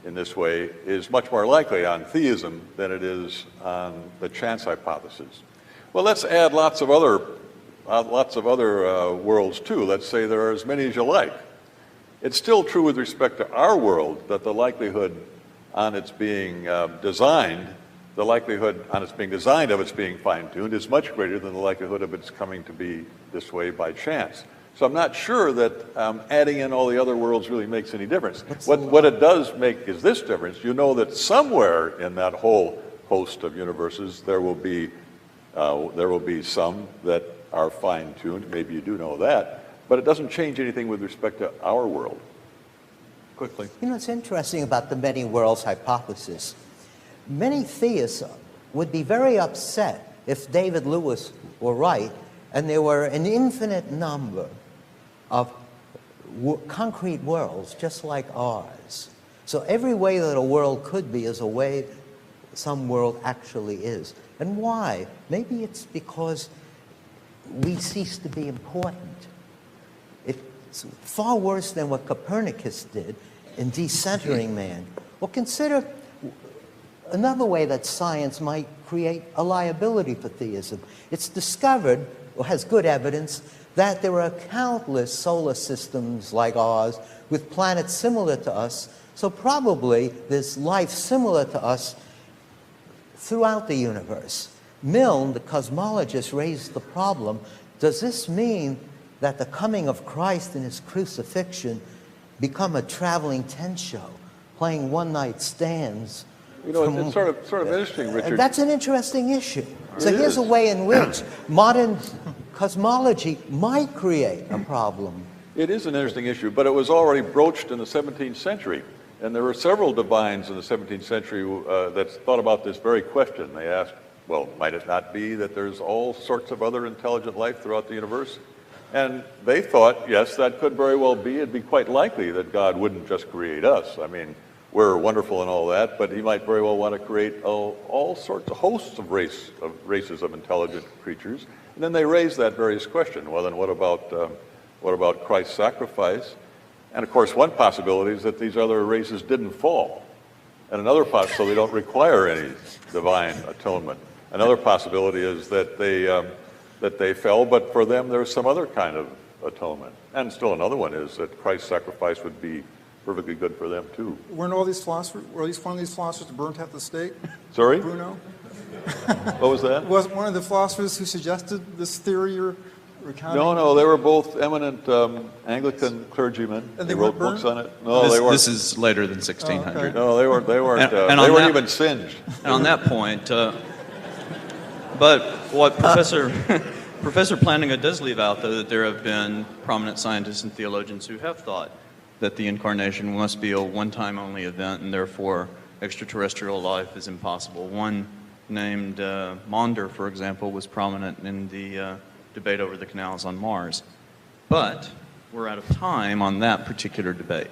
in this way is much more likely on theism than it is on the chance hypothesis. Well, let's add lots of other worlds too. Let's say there are as many as you like. It's still true with respect to our world that the likelihood on its being designed of its being fine-tuned is much greater than the likelihood of its coming to be this way by chance. So I'm not sure that adding in all the other worlds really makes any difference. What it does make is this difference. You know that somewhere in that whole host of universes there will be some that are fine-tuned. Maybe you do know that, but it doesn't change anything with respect to our world. Quickly. You know, it's interesting about the many worlds hypothesis. Many theists would be very upset if David Lewis were right and there were an infinite number of concrete worlds just like ours. So every way that a world could be is a way some world actually is. And why? Maybe it's because we cease to be important. It's far worse than what Copernicus did in decentering man. Well, consider another way that science might create a liability for theism. It's discovered, or has good evidence, that there are countless solar systems like ours with planets similar to us, so probably there's life similar to us throughout the universe. Milne, the cosmologist, raised the problem, does this mean that the coming of Christ and his crucifixion become a traveling tent show, playing one-night stands? You know, it's sort of interesting, Richard. That's an interesting issue. So here's a way in which modern cosmology might create a problem. It is an interesting issue, but it was already broached in the 17th century. And there were several divines in the 17th century that thought about this very question. They asked, well, might it not be that there's all sorts of other intelligent life throughout the universe? And they thought, yes, that could very well be. It'd be quite likely that God wouldn't just create us. I mean, we're wonderful and all that, but he might very well want to create all sorts of hosts of races of intelligent creatures. And then they raised that various question. Well, then what about Christ's sacrifice? And of course, one possibility is that these other races didn't fall. And another possibility, so they don't require any divine atonement. Another possibility is that they fell, but for them there's some other kind of atonement. And still another one is that Christ's sacrifice would be perfectly good for them too. Weren't all these philosophers, were at least one of these philosophers burnt at the stake? Sorry? Bruno? What was that? Wasn't one of the philosophers who suggested this theory you're recounting? No, they were both eminent Anglican clergymen. And they they wrote weren't books on it. No, they weren't. This is later than 1600. Oh, okay. No, they weren't. They And weren't on even singed. And on that point, but what Professor Plantinga does leave out, though, that there have been prominent scientists and theologians who have thought that the incarnation must be a one-time only event, and therefore extraterrestrial life is impossible. One named Maunder, for example, was prominent in the debate over the canals on Mars. But we're out of time on that particular debate.